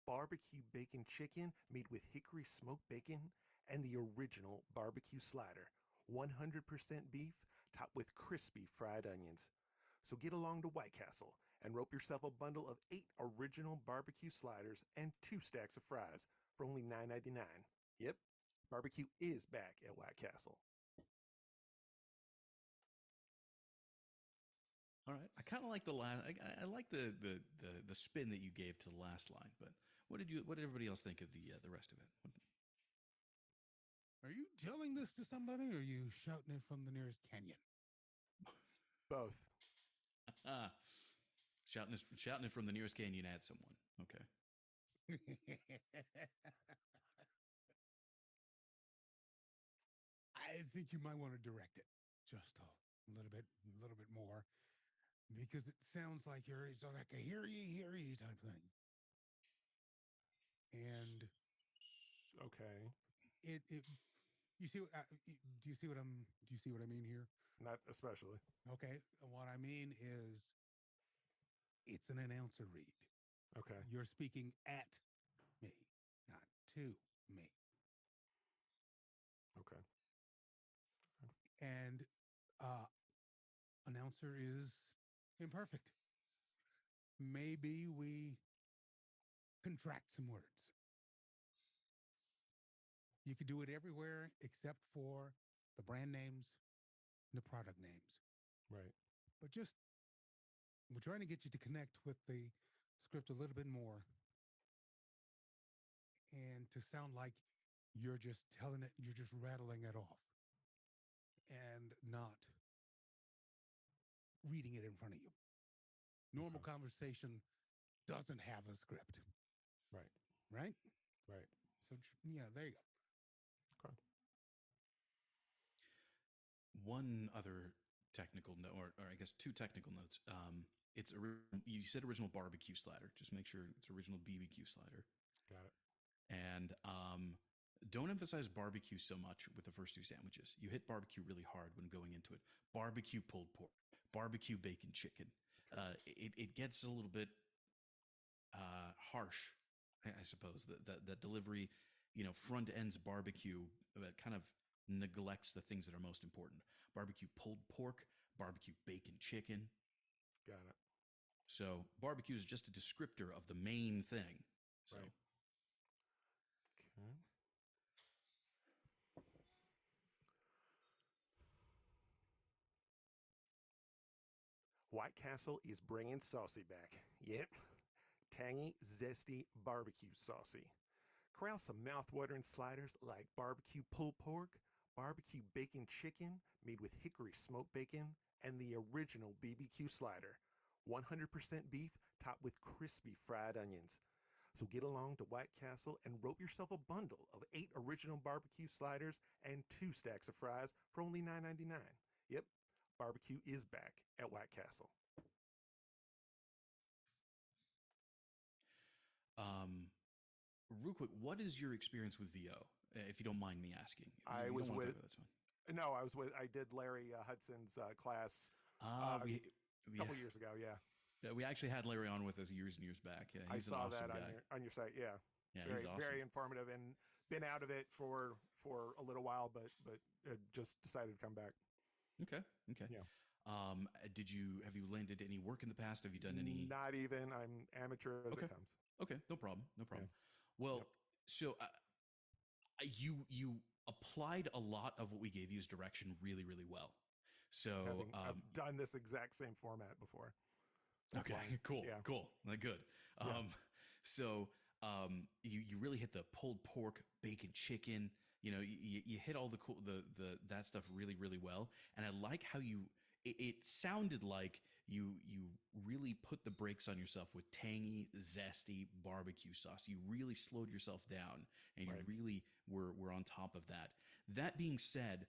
barbecue bacon chicken made with hickory smoked bacon, and the original barbecue slider, 100% beef, topped with crispy fried onions. So get along to White Castle and rope yourself a bundle of 8 original barbecue sliders and 2 stacks of fries for only $9.99. Yep, barbecue is back at White Castle. All right. I kind of like the last. I like the spin that you gave to the last line. But what did everybody else think of the rest of it? Are you telling this to somebody, or are you shouting it from the nearest canyon? Both. Shouting it from the nearest canyon at someone. Okay. I think you might want to direct it just a little bit more, because it sounds like you're like a hear ye type thing. And Okay. it you see do you see what I mean here? Not especially. Okay, what I mean is it's an announcer read. Okay. You're speaking at me, not to me. Okay. And announcer is imperfect. Maybe we contract some words. You could do it everywhere except for the brand names and the product names. Right. But we're trying to get you to connect with the script a little bit more and to sound like you're just telling it, you're just rattling it off and not reading it in front of you. Normal conversation doesn't have a script. Right. Right? Right. So, yeah, there you go. Okay. One other technical note, or I guess 2 technical notes. You said original barbecue slider. Just make sure it's original BBQ slider. Got it. And don't emphasize barbecue so much with the first 2 sandwiches. You hit barbecue really hard when going into it. Barbecue pulled pork, barbecue bacon chicken. It gets a little bit harsh, I suppose. That delivery front ends barbecue kind of neglects the things that are most important. Barbecue pulled pork, barbecue bacon chicken. Got it. So barbecue is just a descriptor of the main thing. So Right. Okay. White Castle is bringing saucy back. Yep. Tangy, zesty, barbecue saucy. Corral some mouth-watering sliders like barbecue pulled pork, barbecue bacon chicken made with hickory smoked bacon, and the original BBQ slider, 100% beef topped with crispy fried onions. So get along to White Castle and rope yourself a bundle of 8 original barbecue sliders and 2 stacks of fries for only $9.99. Yep, barbecue is back at White Castle. Real quick, what is your experience with VO? If you don't mind me asking. If I you was don't want to with- talk about that's fine. No, I did Larry Hudson's class We a couple years ago. Yeah, yeah, we actually had Larry on with us years and years back. Yeah, I he's saw an awesome that guy. on your site. Yeah, Yeah, very he's awesome. very informative, and been out of it for a little while, but just decided to come back. Okay. Yeah. Have you landed any work in the past? Have you done any? Not even. I'm amateur as Okay. it comes. Okay, no problem. No problem. Well, Yep. so you applied a lot of what we gave you as direction really, really well. So I've done this exact same format before. That's okay, why. cool, Yeah. cool, like good. Yeah. So you really hit the pulled pork, bacon, chicken. You hit all the cool that stuff really, really well. And I like how it sounded like you really put the brakes on yourself with tangy, zesty barbecue sauce. You really slowed yourself down, and Right. you really were on top of that. That being said,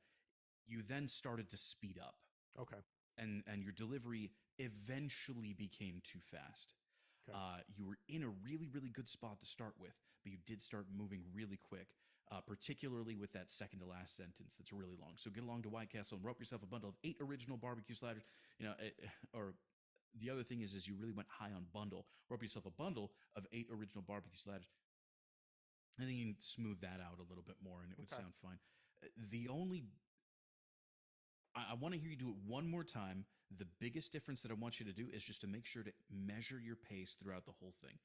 you then started to speed up, Okay. and your delivery eventually became too fast. Okay. You were in a really, really good spot to start with, but you did start moving really quick, particularly with that second to last sentence that's really long. So get along to White Castle and rope yourself a bundle of 8 original barbecue sliders. Or the other thing is you really went high on bundle. Rope yourself a bundle of 8 original barbecue sliders. I think you can smooth that out a little bit more, and it would Okay. sound fine. I want to hear you do it one more time. The biggest difference that I want you to do is just to make sure to measure your pace throughout the whole thing.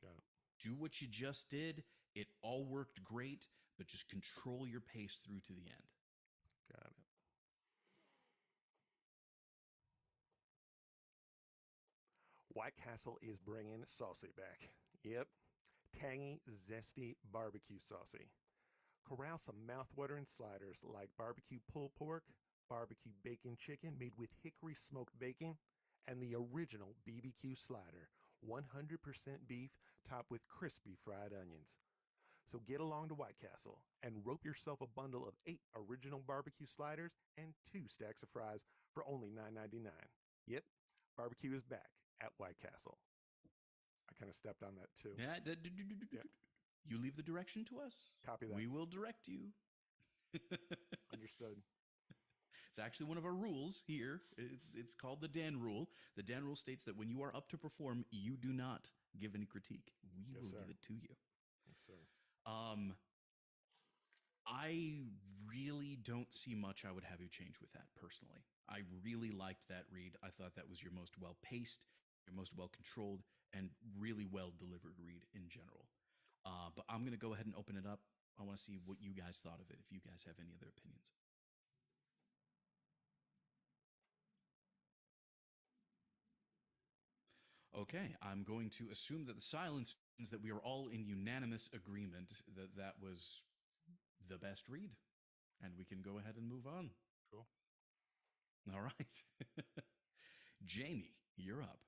Got it. Do what you just did. It all worked great, but just control your pace through to the end. Got it. White Castle is bringing saucy back. Yep. Tangy, zesty barbecue saucy. Corral some mouth-watering sliders like barbecue pulled pork, barbecue bacon chicken made with hickory smoked bacon, and the original BBQ slider, 100% beef topped with crispy fried onions. So get along to White Castle and rope yourself a bundle of 8 original barbecue sliders and 2 stacks of fries for only $9.99. Yep, barbecue is back at White Castle. I kind of stepped on that too. Yeah. You leave the direction to us. Copy that. We will direct you. Understood. It's actually one of our rules here. It's called the Dan rule. The Dan rule states that when you are up to perform, you do not give any critique. We Yes, will sir. give it to you. Yes, sir. I really don't see much I would have you change with that personally. I really liked that read. I thought that was your most well-paced, your most well-controlled, and really well-delivered read in general. But I'm going to go ahead and open it up. I want to see what you guys thought of it, if you guys have any other opinions. Okay, I'm going to assume that the silence means that we are all in unanimous agreement that that was the best read. And we can go ahead and move on. Cool. All right. Jamie, you're up.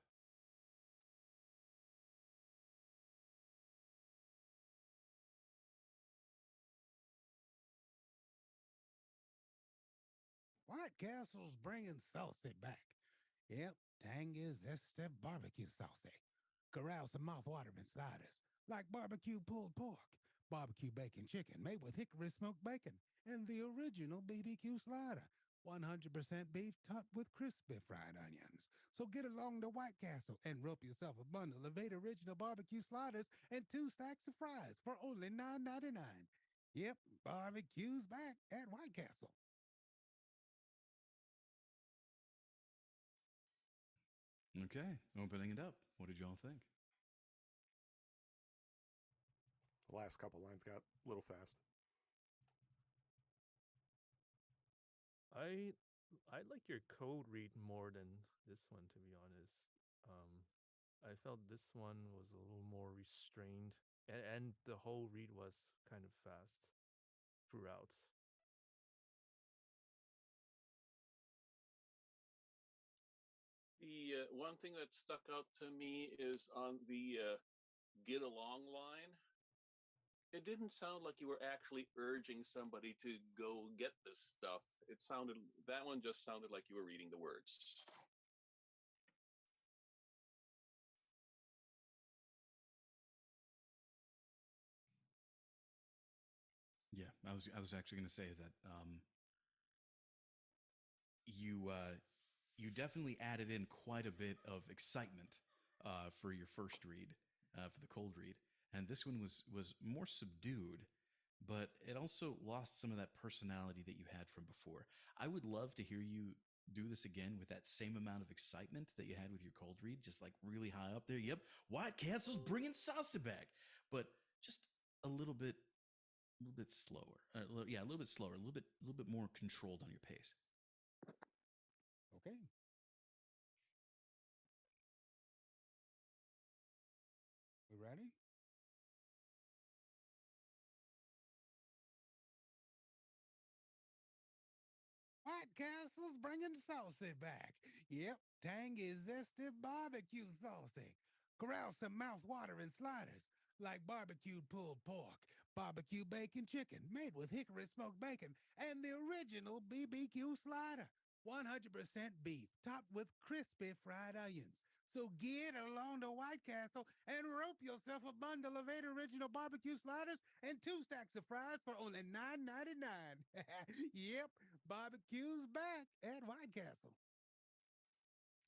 White Castle's bringing saucy back. Yep, tangy, zesty barbecue saucy. Corral some mouth-watering sliders like barbecue pulled pork, barbecue bacon chicken made with hickory smoked bacon, and the original BBQ slider, 100% beef topped with crispy fried onions. So get along to White Castle and rope yourself a bundle of 8 original barbecue sliders and 2 stacks of fries for only $9.99. Yep, barbecue's back at White Castle. Okay, opening it up. What did y'all think? The last couple lines got a little fast. I like your code read more than this one, to be honest. Um, I felt this one was a little more restrained, and the whole read was kind of fast throughout. The one thing that stuck out to me is on the get along line. It didn't sound like you were actually urging somebody to go get this stuff. That one just sounded like you were reading the words. Yeah, I was actually going to say that you definitely added in quite a bit of excitement for your first read, for the cold read, and this one was more subdued, but it also lost some of that personality that you had from before. I would love to hear you do this again with that same amount of excitement that you had with your cold read, just like really high up there. Yep, White Castle's bringing salsa back, but just a little bit slower. Yeah, a little bit slower, a little bit more controlled on your pace. Okay. We ready? White Castle's bringing saucy back. Yep, tangy, zesty barbecue saucy. Corral some mouth-watering sliders like barbecued pulled pork, barbecue bacon chicken made with hickory smoked bacon, and the original BBQ slider. 100% beef, topped with crispy fried onions. So get along to White Castle and rope yourself a bundle of 8 original barbecue sliders and 2 stacks of fries for only $9.99. Yep, barbecue's back at White Castle.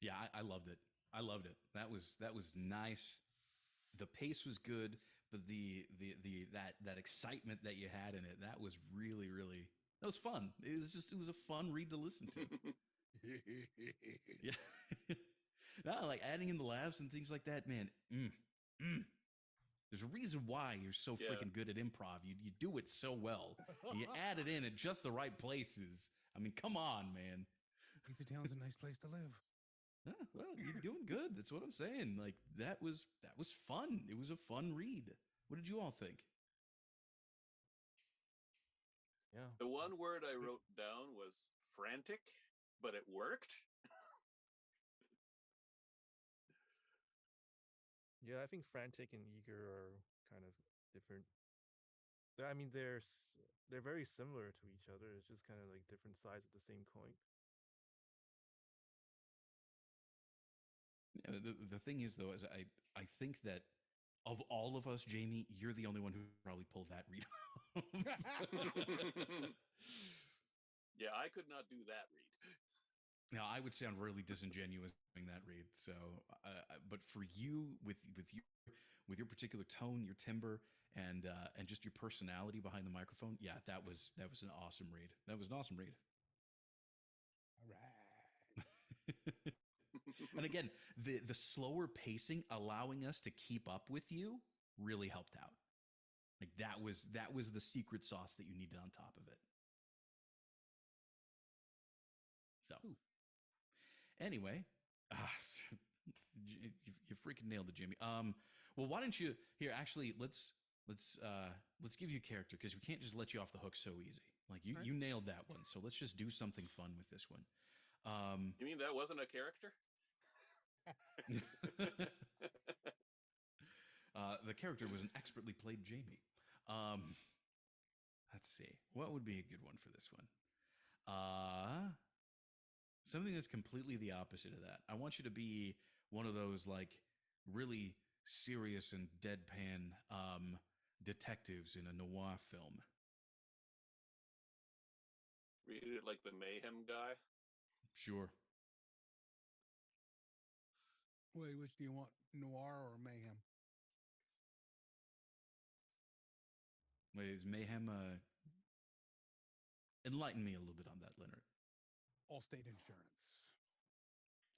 Yeah, I loved it. I loved it. That was nice. The pace was good, but the that excitement that you had in it, that was really that was fun. It was a fun read to listen to. Yeah. No, like adding in the laughs and things like that, man. There's a reason why you're so Yeah. freaking good at improv. You do it so well. You add it in at just the right places. I mean, come on, man. Easy Town's a nice place to live. Well, you're doing good. That's what I'm saying. Like that was fun. It was a fun read. What did you all think? Yeah. The one word I wrote down was frantic, but it worked. Yeah, I think frantic and eager are kind of different. I mean, they're very similar to each other. It's just kind of like different sides of the same coin. Yeah, the thing is, though, is I think that of all of us, Jamie, you're the only one who probably pulled that read off. Yeah, I could not do that read. Now, I would sound really disingenuous doing that read. So, but for you, with your particular tone, your timbre, and just your personality behind the microphone, yeah, that was an awesome read. That was an awesome read. All right. And again, the slower pacing, allowing us to keep up with you, really helped out. Like that was the secret sauce that you needed on top of it. So, anyway, you freaking nailed it, Jimmy. Well, why don't you here? Actually, let's give you a character because we can't just let you off the hook so easy. Like you nailed that one. So let's just do something fun with this one. You mean that wasn't a character? The character was an expertly played Jamie. Let's see. What would be a good one for this one? Something that's completely the opposite of that. I want you to be one of those like really serious and deadpan detectives in a noir film. Read it like the Mayhem guy. Sure. Wait, which do you want, noir or mayhem? Wait, is Mayhem? Enlighten me a little bit on that, Leonard. Allstate Insurance.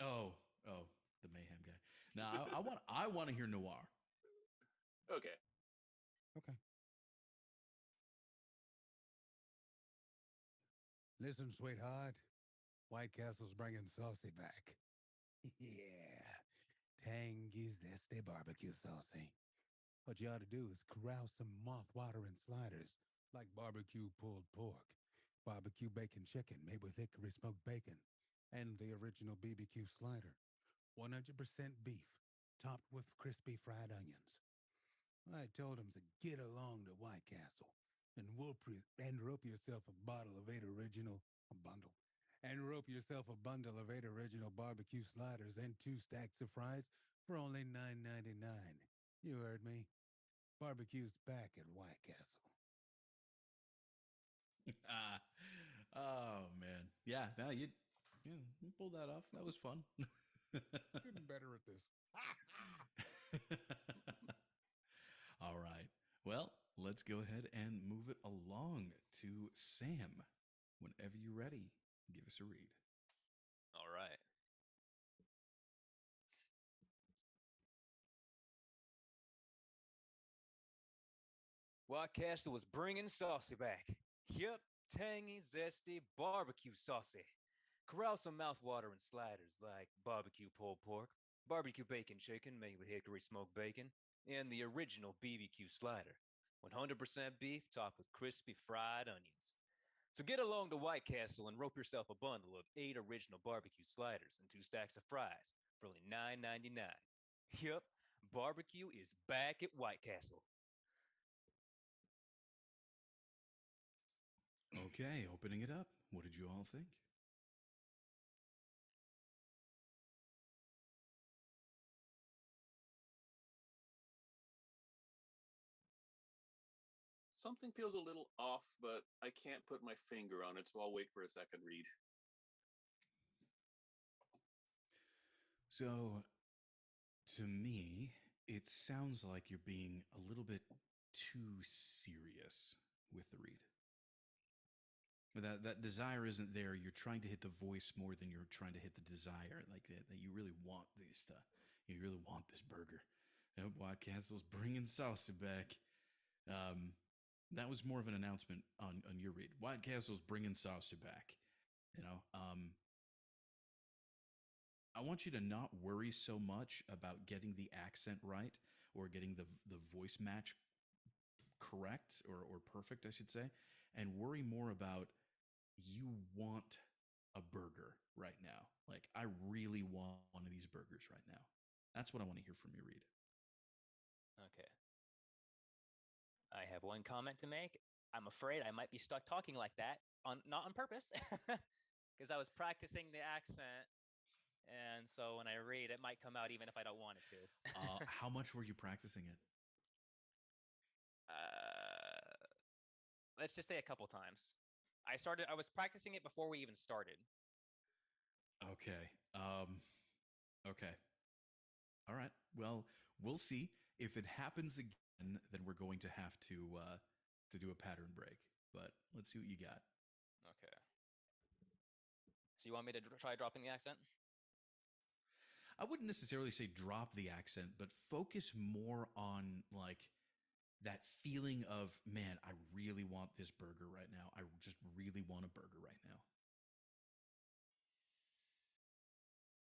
Oh, the Mayhem guy. Now I want to hear Noir. Okay. Okay. Listen, sweetheart. White Castle's bringing saucy back. Yeah. Tangy, zesty barbecue saucy. What you ought to do is corral some mouth-watering sliders like barbecue pulled pork, barbecue bacon chicken made with hickory smoked bacon, and the original BBQ slider. 100% beef, topped with crispy fried onions. I told him to get along to White Castle and rope yourself a bottle of 8 original, a bundle, and rope yourself a bundle of 8 original barbecue sliders and 2 stacks of fries for only $9.99. You heard me. Barbecue's back at White Castle. Oh man, yeah. No, you pulled that off. That was fun. Getting better at this. All right. Well, let's go ahead and move it along to Sam. Whenever you're ready, give us a read. All right. White Castle was bringing saucy back. Yep, tangy, zesty, barbecue saucy. Corral some mouth-watering sliders like barbecue pulled pork, barbecue bacon chicken made with hickory smoked bacon, and the original BBQ slider. 100% beef topped with crispy fried onions. So get along to White Castle and rope yourself a bundle of 8 original barbecue sliders and 2 stacks of fries for only $9.99. Yep, barbecue is back at White Castle. Okay, opening it up. What did you all think? Something feels a little off, but I can't put my finger on it, so I'll wait for a second read. So, to me, it sounds like you're being a little bit too serious with the read. That desire isn't there. You're trying to hit the voice more than you're trying to hit the desire. Like that you really want this stuff. You really want this burger. White Castle's bringing salsa back. That was more of an announcement on your read. White Castle's bringing salsa back. I want you to not worry so much about getting the accent right or getting the voice match correct or perfect, I should say, and worry more about you want a burger right now. Like, I really want one of these burgers right now. That's what I want to hear from you, Reed. Okay. I have one comment to make. I'm afraid I might be stuck talking like that, not on purpose, because I was practicing the accent. And so when I read, it might come out even if I don't want it to. How much were you practicing it? Let's just say a couple times. I was practicing it before we even started. Okay. Okay. All right. Well, we'll see. If it happens again, then we're going to have to do a pattern break. But let's see what you got. Okay. So you want me to try dropping the accent? I wouldn't necessarily say drop the accent, but focus more on like that feeling of, man, I really want this burger right now. I just really want a burger right now.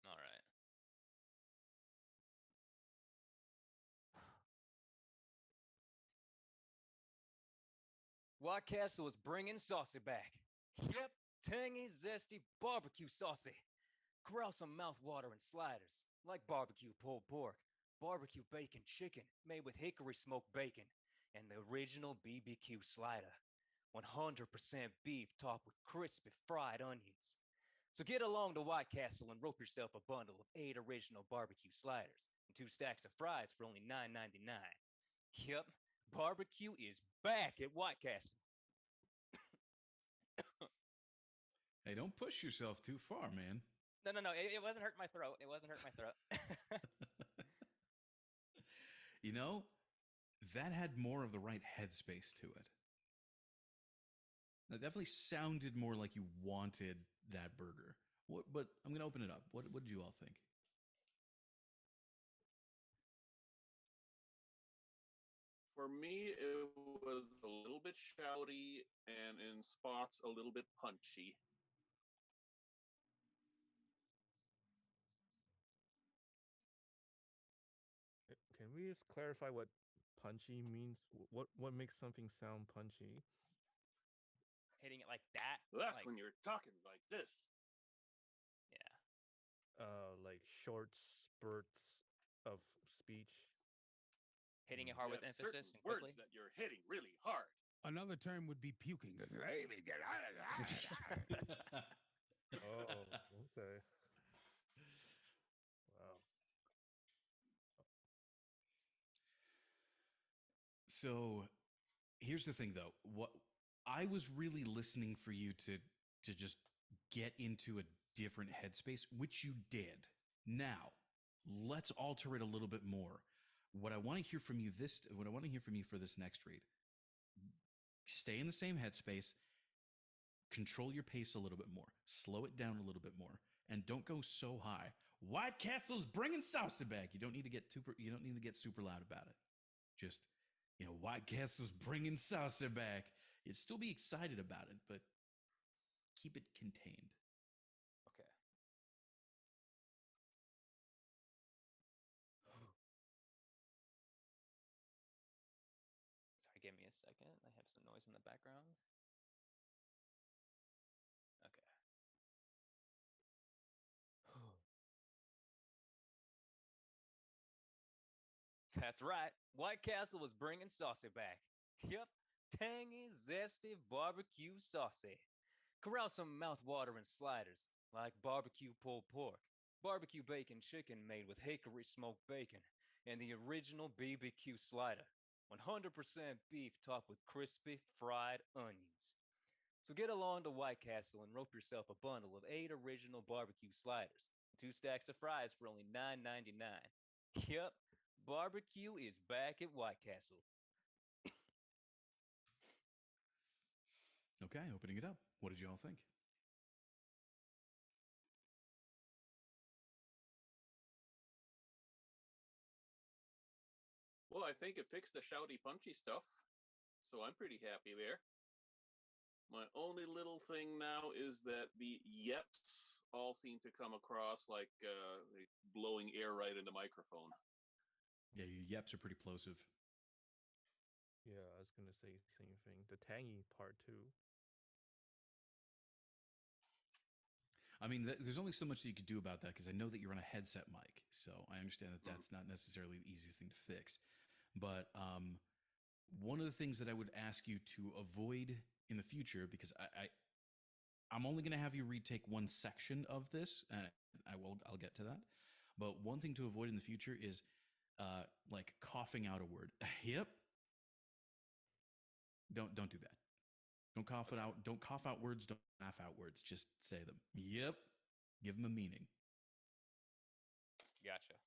All right. White Castle is bringing saucy back. Yep, tangy, zesty, barbecue saucy. Corral some mouth-watering sliders like barbecue pulled pork, barbecue bacon chicken made with hickory smoked bacon, and the original BBQ slider. 100% beef topped with crispy fried onions. So get along to White Castle and rope yourself a bundle of 8 original barbecue sliders and 2 stacks of fries for only $9.99. Yep, barbecue is back at White Castle. Hey, don't push yourself too far, man. No. It wasn't hurting my throat. It wasn't hurting my throat. You know, that had more of the right headspace to it. It definitely sounded more like you wanted that burger. What? But I'm gonna open it up. What did you all think? For me, it was a little bit shouty and in spots a little bit punchy. Can we just clarify what punchy means? What makes something sound punchy? Hitting it like that. That's like, when you're talking like this. yeah. Like short spurts of speech. Hitting it You hard with have emphasis certain and words quickly. that you're hitting really hard. Another term would be puking. Oh, okay. Wow. So here's the thing, though. What I was really listening for you to just get into a different headspace, which you did. Now, let's alter it a little bit more. What I want to hear from you for this next read, stay in the same headspace, control your pace a little bit more, slow it down a little bit more, and don't go so high. White Castle's bringing salsa back. You don't need to get super loud about it. Just, White Castle's bringing salsa back. You'd still be excited about it, but keep it contained. Okay. Sorry, give me a second. I have some noise in the background. Okay. That's right. White Castle was bringing saucy back. Yep, tangy, zesty barbecue saucy. Corral some mouth-watering sliders like barbecue pulled pork, barbecue bacon chicken made with hickory smoked bacon, and the original BBQ slider, 100% beef topped with crispy fried onions. So get along to White Castle and rope yourself a bundle of 8 original barbecue sliders, 2 stacks of fries for only $9.99. Yep, barbecue is back at White Castle. Okay, opening it up. What did you all think? Well, I think it fixed the shouty, punchy stuff, so I'm pretty happy there. My only little thing now is that the yeps all seem to come across like blowing air right in the microphone. Yeah, your yeps are pretty plosive. Yeah, I was gonna say same thing. The tangy part too. I mean, there's only so much that you could do about that because I know that you're on a headset mic, so I understand that that's not necessarily the easiest thing to fix. But one of the things that I would ask you to avoid in the future, because I'm only going to have you retake one section of this, and I'll get to that. But one thing to avoid in the future is like coughing out a word. Yep. Don't do that. Don't cough it out. Don't cough out words. Don't laugh out words. Just say them. Yep. Give them a meaning. Gotcha.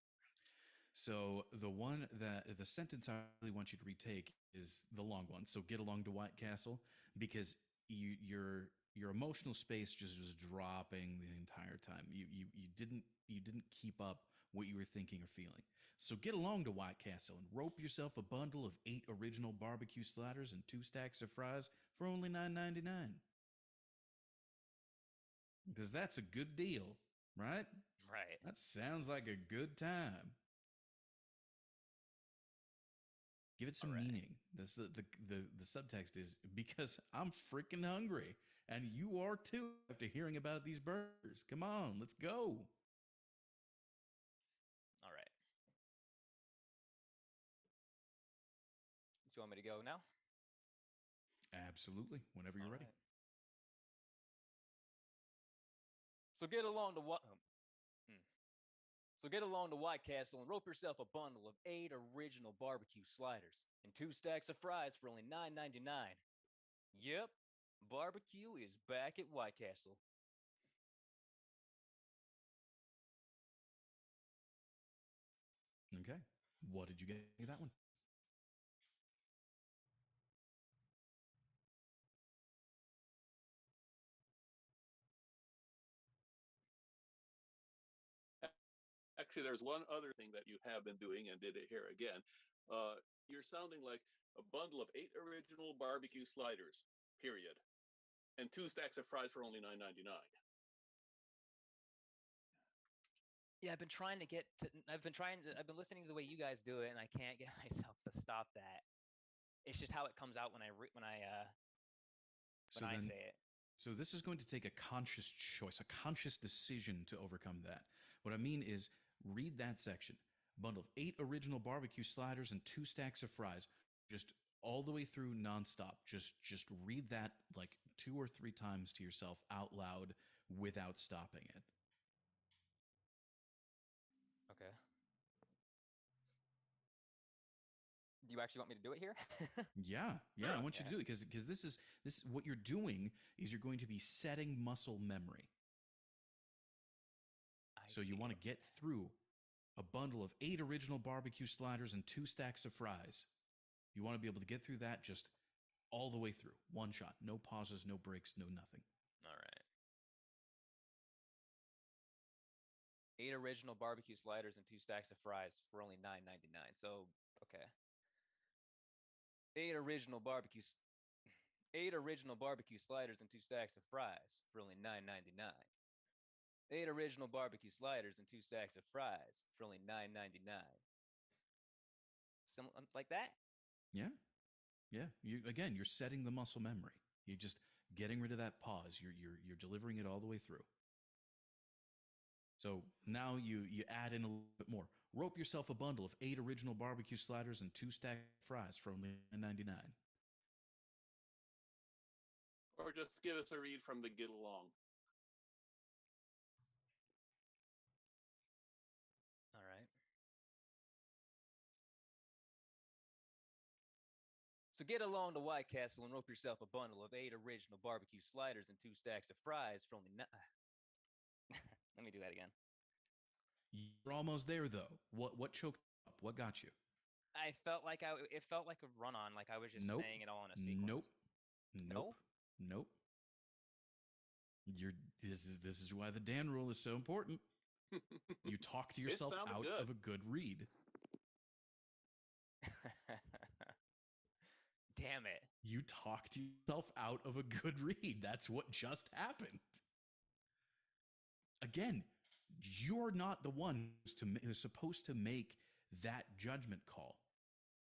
So the sentence I really want you to retake is the long one. So get along to White Castle, because your emotional space just was dropping the entire time. You didn't keep up what you were thinking or feeling. So get along to White Castle and rope yourself a bundle of 8 original barbecue sliders and 2 stacks of fries for only $9.99. Because that's a good deal, right? Right. That sounds like a good time. Give it some meaning. The subtext is, because I'm freaking hungry, and you are too after hearing about these burgers. Come on, let's go. All right. So you want me to go now? Absolutely, whenever you're All ready. right. So get along to what? So get along to White Castle and rope yourself a bundle of 8 original barbecue sliders and 2 stacks of fries for only $9.99. Yep, barbecue is back at White Castle. Okay, what did you get of that one? Actually, there's one other thing that you have been doing and did it here again. You're sounding like a bundle of 8 original barbecue sliders, period, and 2 stacks of fries for only $9.99. Yeah, I've been trying to get to. I've been listening to the way you guys do it, and I can't get myself to stop that. It's just how it comes out when So I then, say it. so this is going to take a conscious choice, a conscious decision to overcome that. What I mean is, read that section. Bundle of 8 original barbecue sliders and 2 stacks of fries, just all the way through nonstop. Just read that like 2 or 3 times to yourself out loud without stopping it. Okay. Do you actually want me to do it here? Yeah, I want you to Okay. do it because this is what you're doing is you're going to be setting muscle memory. So you want to get through a bundle of 8 original barbecue sliders and 2 stacks of fries. You want to be able to get through that just all the way through, one shot, no pauses, no breaks, no nothing. All right. 8 original barbecue sliders and 2 stacks of fries for only $9.99. So, okay. 8 original barbecue 8 original barbecue sliders and 2 stacks of fries for only $9.99. 8 original barbecue sliders and 2 stacks of fries for only $9.99. Some like that? Yeah. You're setting the muscle memory. You're just getting rid of that pause. You're delivering it all the way through. So now you add in a little bit more. Rope yourself a bundle of 8 original barbecue sliders and 2 stack fries for only $9.99. Or just give us a read from the Get Along. All right. So get along to White Castle and rope yourself a bundle of 8 original barbecue sliders and 2 stacks of fries for only Let me do that again. You're almost there though. What choked up? What got you? I felt like it felt like a run on, like I was just Nope. saying it all in a sequence. Nope. This is why the Dan rule is so important. You talk to yourself out good. of a good read. Damn it. You talk to yourself out of a good read. That's what just happened. Again, you're not the one who's supposed to make that judgment call.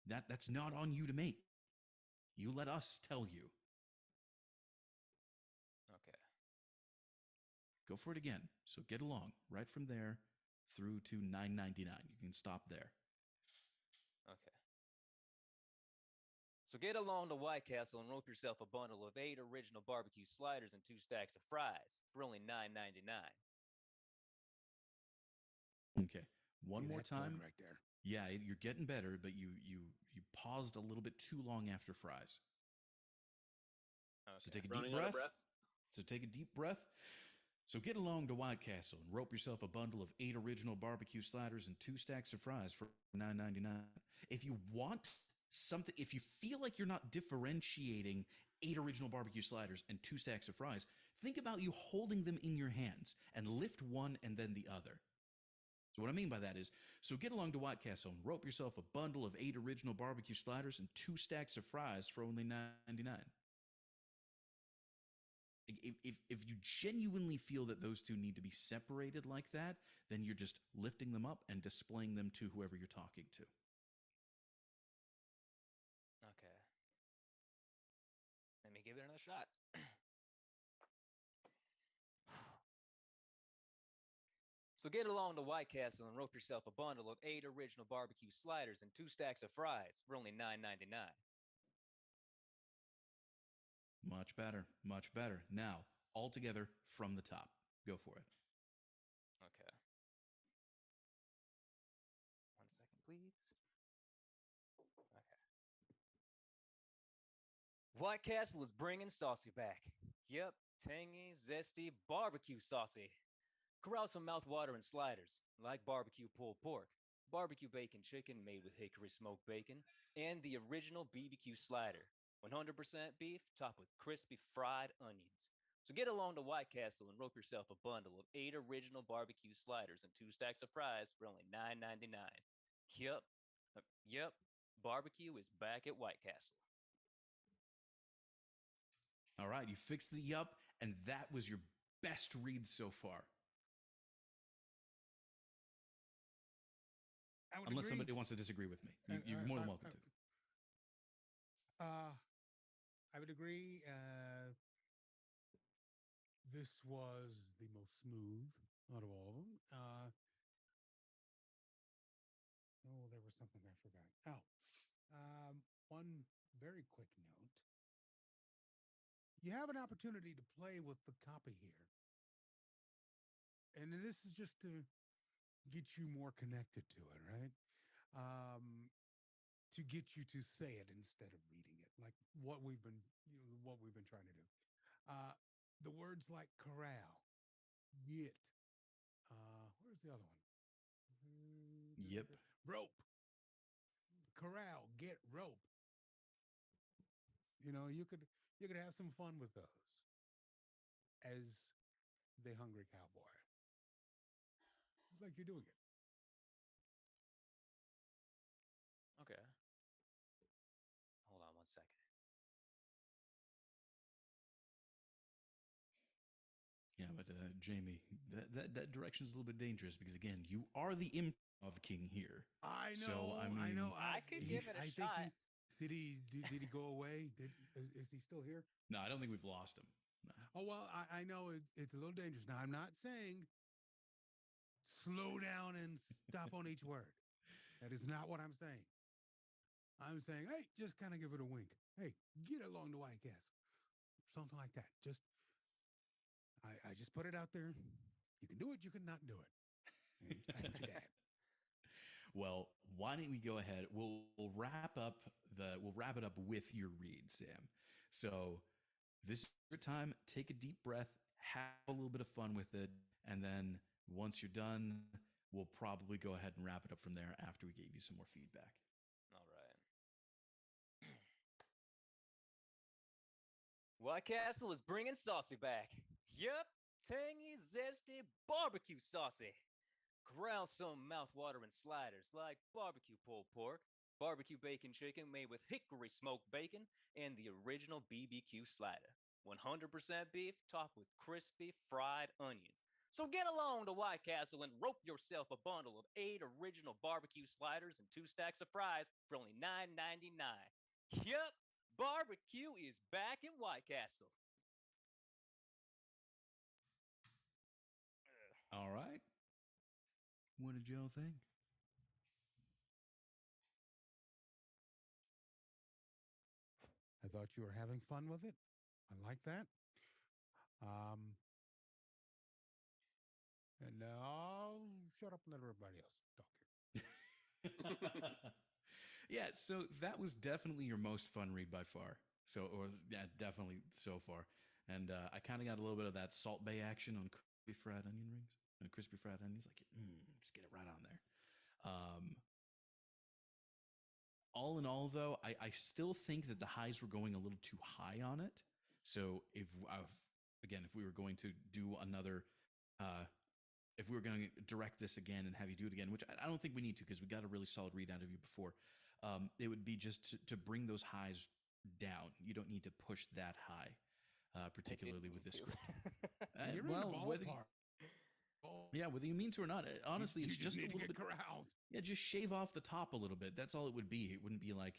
That's not on you to make. You let us tell you. Okay. Go for it again. So get along right from there through to $9.99. You can stop there. Okay. So get along to White Castle and rope yourself a bundle of 8 original barbecue sliders and 2 stacks of fries for only $9.99. Okay. One more time. Right there. Yeah, you're getting better, but you paused a little bit too long after fries. Okay. So take a Running deep out of breath. breath. So take a deep breath. So get along to White Castle and rope yourself a bundle of 8 original barbecue sliders and 2 stacks of fries for $9.99. If you want something, if you feel like you're not differentiating 8 original barbecue sliders and 2 stacks of fries, think about you holding them in your hands and lift one and then the other. So what I mean by that is, so get along to White Castle and rope yourself a bundle of 8 original barbecue sliders and 2 stacks of fries for only $9.99. If you genuinely feel that those two need to be separated like that, then you're just lifting them up and displaying them to whoever you're talking to. Okay. Let me give it another shot. So get along to White Castle and rope yourself a bundle of 8 original barbecue sliders and 2 stacks of fries for only $9.99. Much better, much better. Now, all together from the top. Go for it. Okay. 1 second, please. Okay. White Castle is bringing saucy back. Yep, tangy, zesty, barbecue saucy. Corral some mouth-watering sliders, like barbecue pulled pork, barbecue bacon chicken made with hickory smoked bacon, and the original BBQ slider, 100% beef topped with crispy fried onions. So get along to White Castle and rope yourself a bundle of 8 original barbecue sliders and 2 stacks of fries for only $9.99. Yup. Yep. Barbecue is back at White Castle. All right, you fixed the yup, and that was your best read so far. I would Unless agree. somebody wants to disagree with me. You're more than welcome to. I would agree. This was the most smooth out of all of them. Oh, there was something I forgot. One very quick note. You have an opportunity to play with the copy here. And this is just to get you more connected to it, right? To get you to say it instead of reading it, like what we've been trying to do. The words like corral, get. Where's the other one? Yep. Rope. Corral, get, rope. You know, you could have some fun with those as the hungry cowboy. It's like you're doing it. Okay. Hold on 1 second. Yeah, but Jamie, that direction's a little bit dangerous because again, you are the improv king here. I know. So, I know. I could give it a shot. Did he go away? Is he still here? No, I don't think we've lost him. No. Oh well, I know it's a little dangerous. Now I'm not saying slow down and stop on each word. That is not what I'm saying. I'm saying, hey, just kind of give it a wink. Hey, get along to White Castle. Something like that. I just put it out there. You can do it, you can not do it. And I hate your dad. Well, why don't we go ahead? We'll wrap it up with your read, Sam. So this is your time. Take a deep breath, have a little bit of fun with it, and then once you're done, we'll probably go ahead and wrap it up from there after we gave you some more feedback. All right. White Castle is bringing saucy back. Yup, tangy, zesty, barbecue saucy. Corral some mouth-watering sliders like barbecue pulled pork, barbecue bacon chicken made with hickory smoked bacon, and the original BBQ slider. 100% beef topped with crispy fried onions. So get along to White Castle and rope yourself a bundle of 8 original barbecue sliders and 2 stacks of fries for only $9.99. Yup, barbecue is back in White Castle. All right. What did y'all think? I thought you were having fun with it. I like that. And I'll shut up and let everybody else talk here. Yeah, so that was definitely your most fun read by far. Definitely so far. And I kind of got a little bit of that Salt Bay action on crispy fried onion rings. And crispy fried onions, like, just get it right on there. All in all, though, I still think that the highs were going a little too high on it. So if we were going to do another, if we were going to direct this again and have you do it again, which I don't think we need to because we got a really solid read out of you before, it would be just to bring those highs down. You don't need to push that high, particularly with this script. You're in the ballpark. Whether you mean to or not, honestly, it's just a need to little get bit. corralled. Yeah, just shave off the top a little bit. That's all it would be. It wouldn't be like,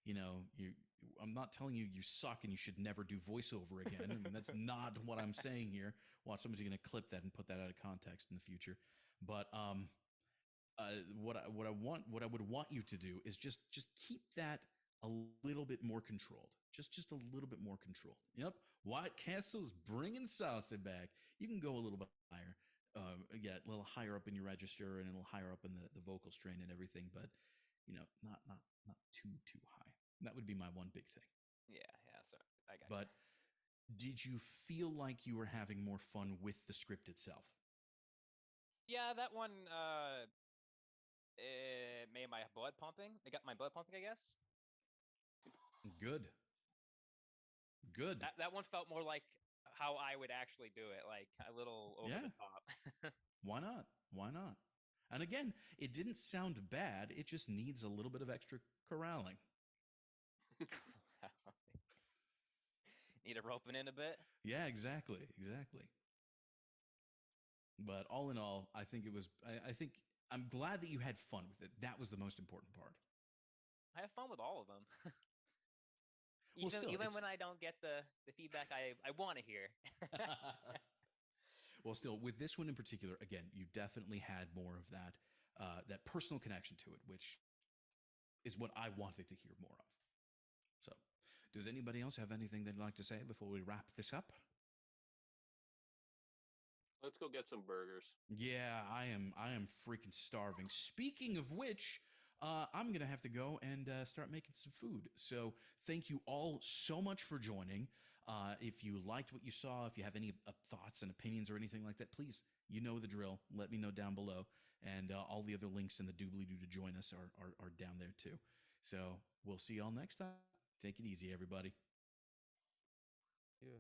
I'm not telling you you suck and you should never do voiceover again. I mean, that's not what I'm saying here. Watch, somebody's going to clip that and put that out of context in the future. But what I would want you to do is just keep that a little bit more controlled. Just a little bit more controlled. Yep, White Castle's bringing salsa back. You can go a little bit higher. A little higher up in your register and a little higher up in the vocal strain and everything, but not too high. That would be my one big thing. Yeah, so I got But did you feel like you were having more fun with the script itself? Yeah, that one it made my blood pumping. It got my blood pumping, I guess. Good. That one felt more like how I would actually do it, like a little over Yeah. the top. Why not? Why not? And again, it didn't sound bad. It just needs a little bit of extra corralling. Need to rope it in a bit. Yeah, exactly. Exactly. But all in all, I think it was, I think, I'm glad that you had fun with it. That was the most important part. I have fun with all of them. Well, even still, even it's- when I don't get the feedback I want to hear. Well, still, with this one in particular, again, you definitely had more of that that personal connection to it, which is what I wanted to hear more of. So, does anybody else have anything they'd like to say before we wrap this up? Let's go get some burgers. Yeah, I am freaking starving. Speaking of which, I'm gonna have to go and start making some food. So thank you all so much for joining. If you liked what you saw, if you have any thoughts and opinions or anything like that, please, you know the drill. Let me know down below, and all the other links in the doobly doo to join us are down there too. So we'll see y'all next time. Take it easy, everybody.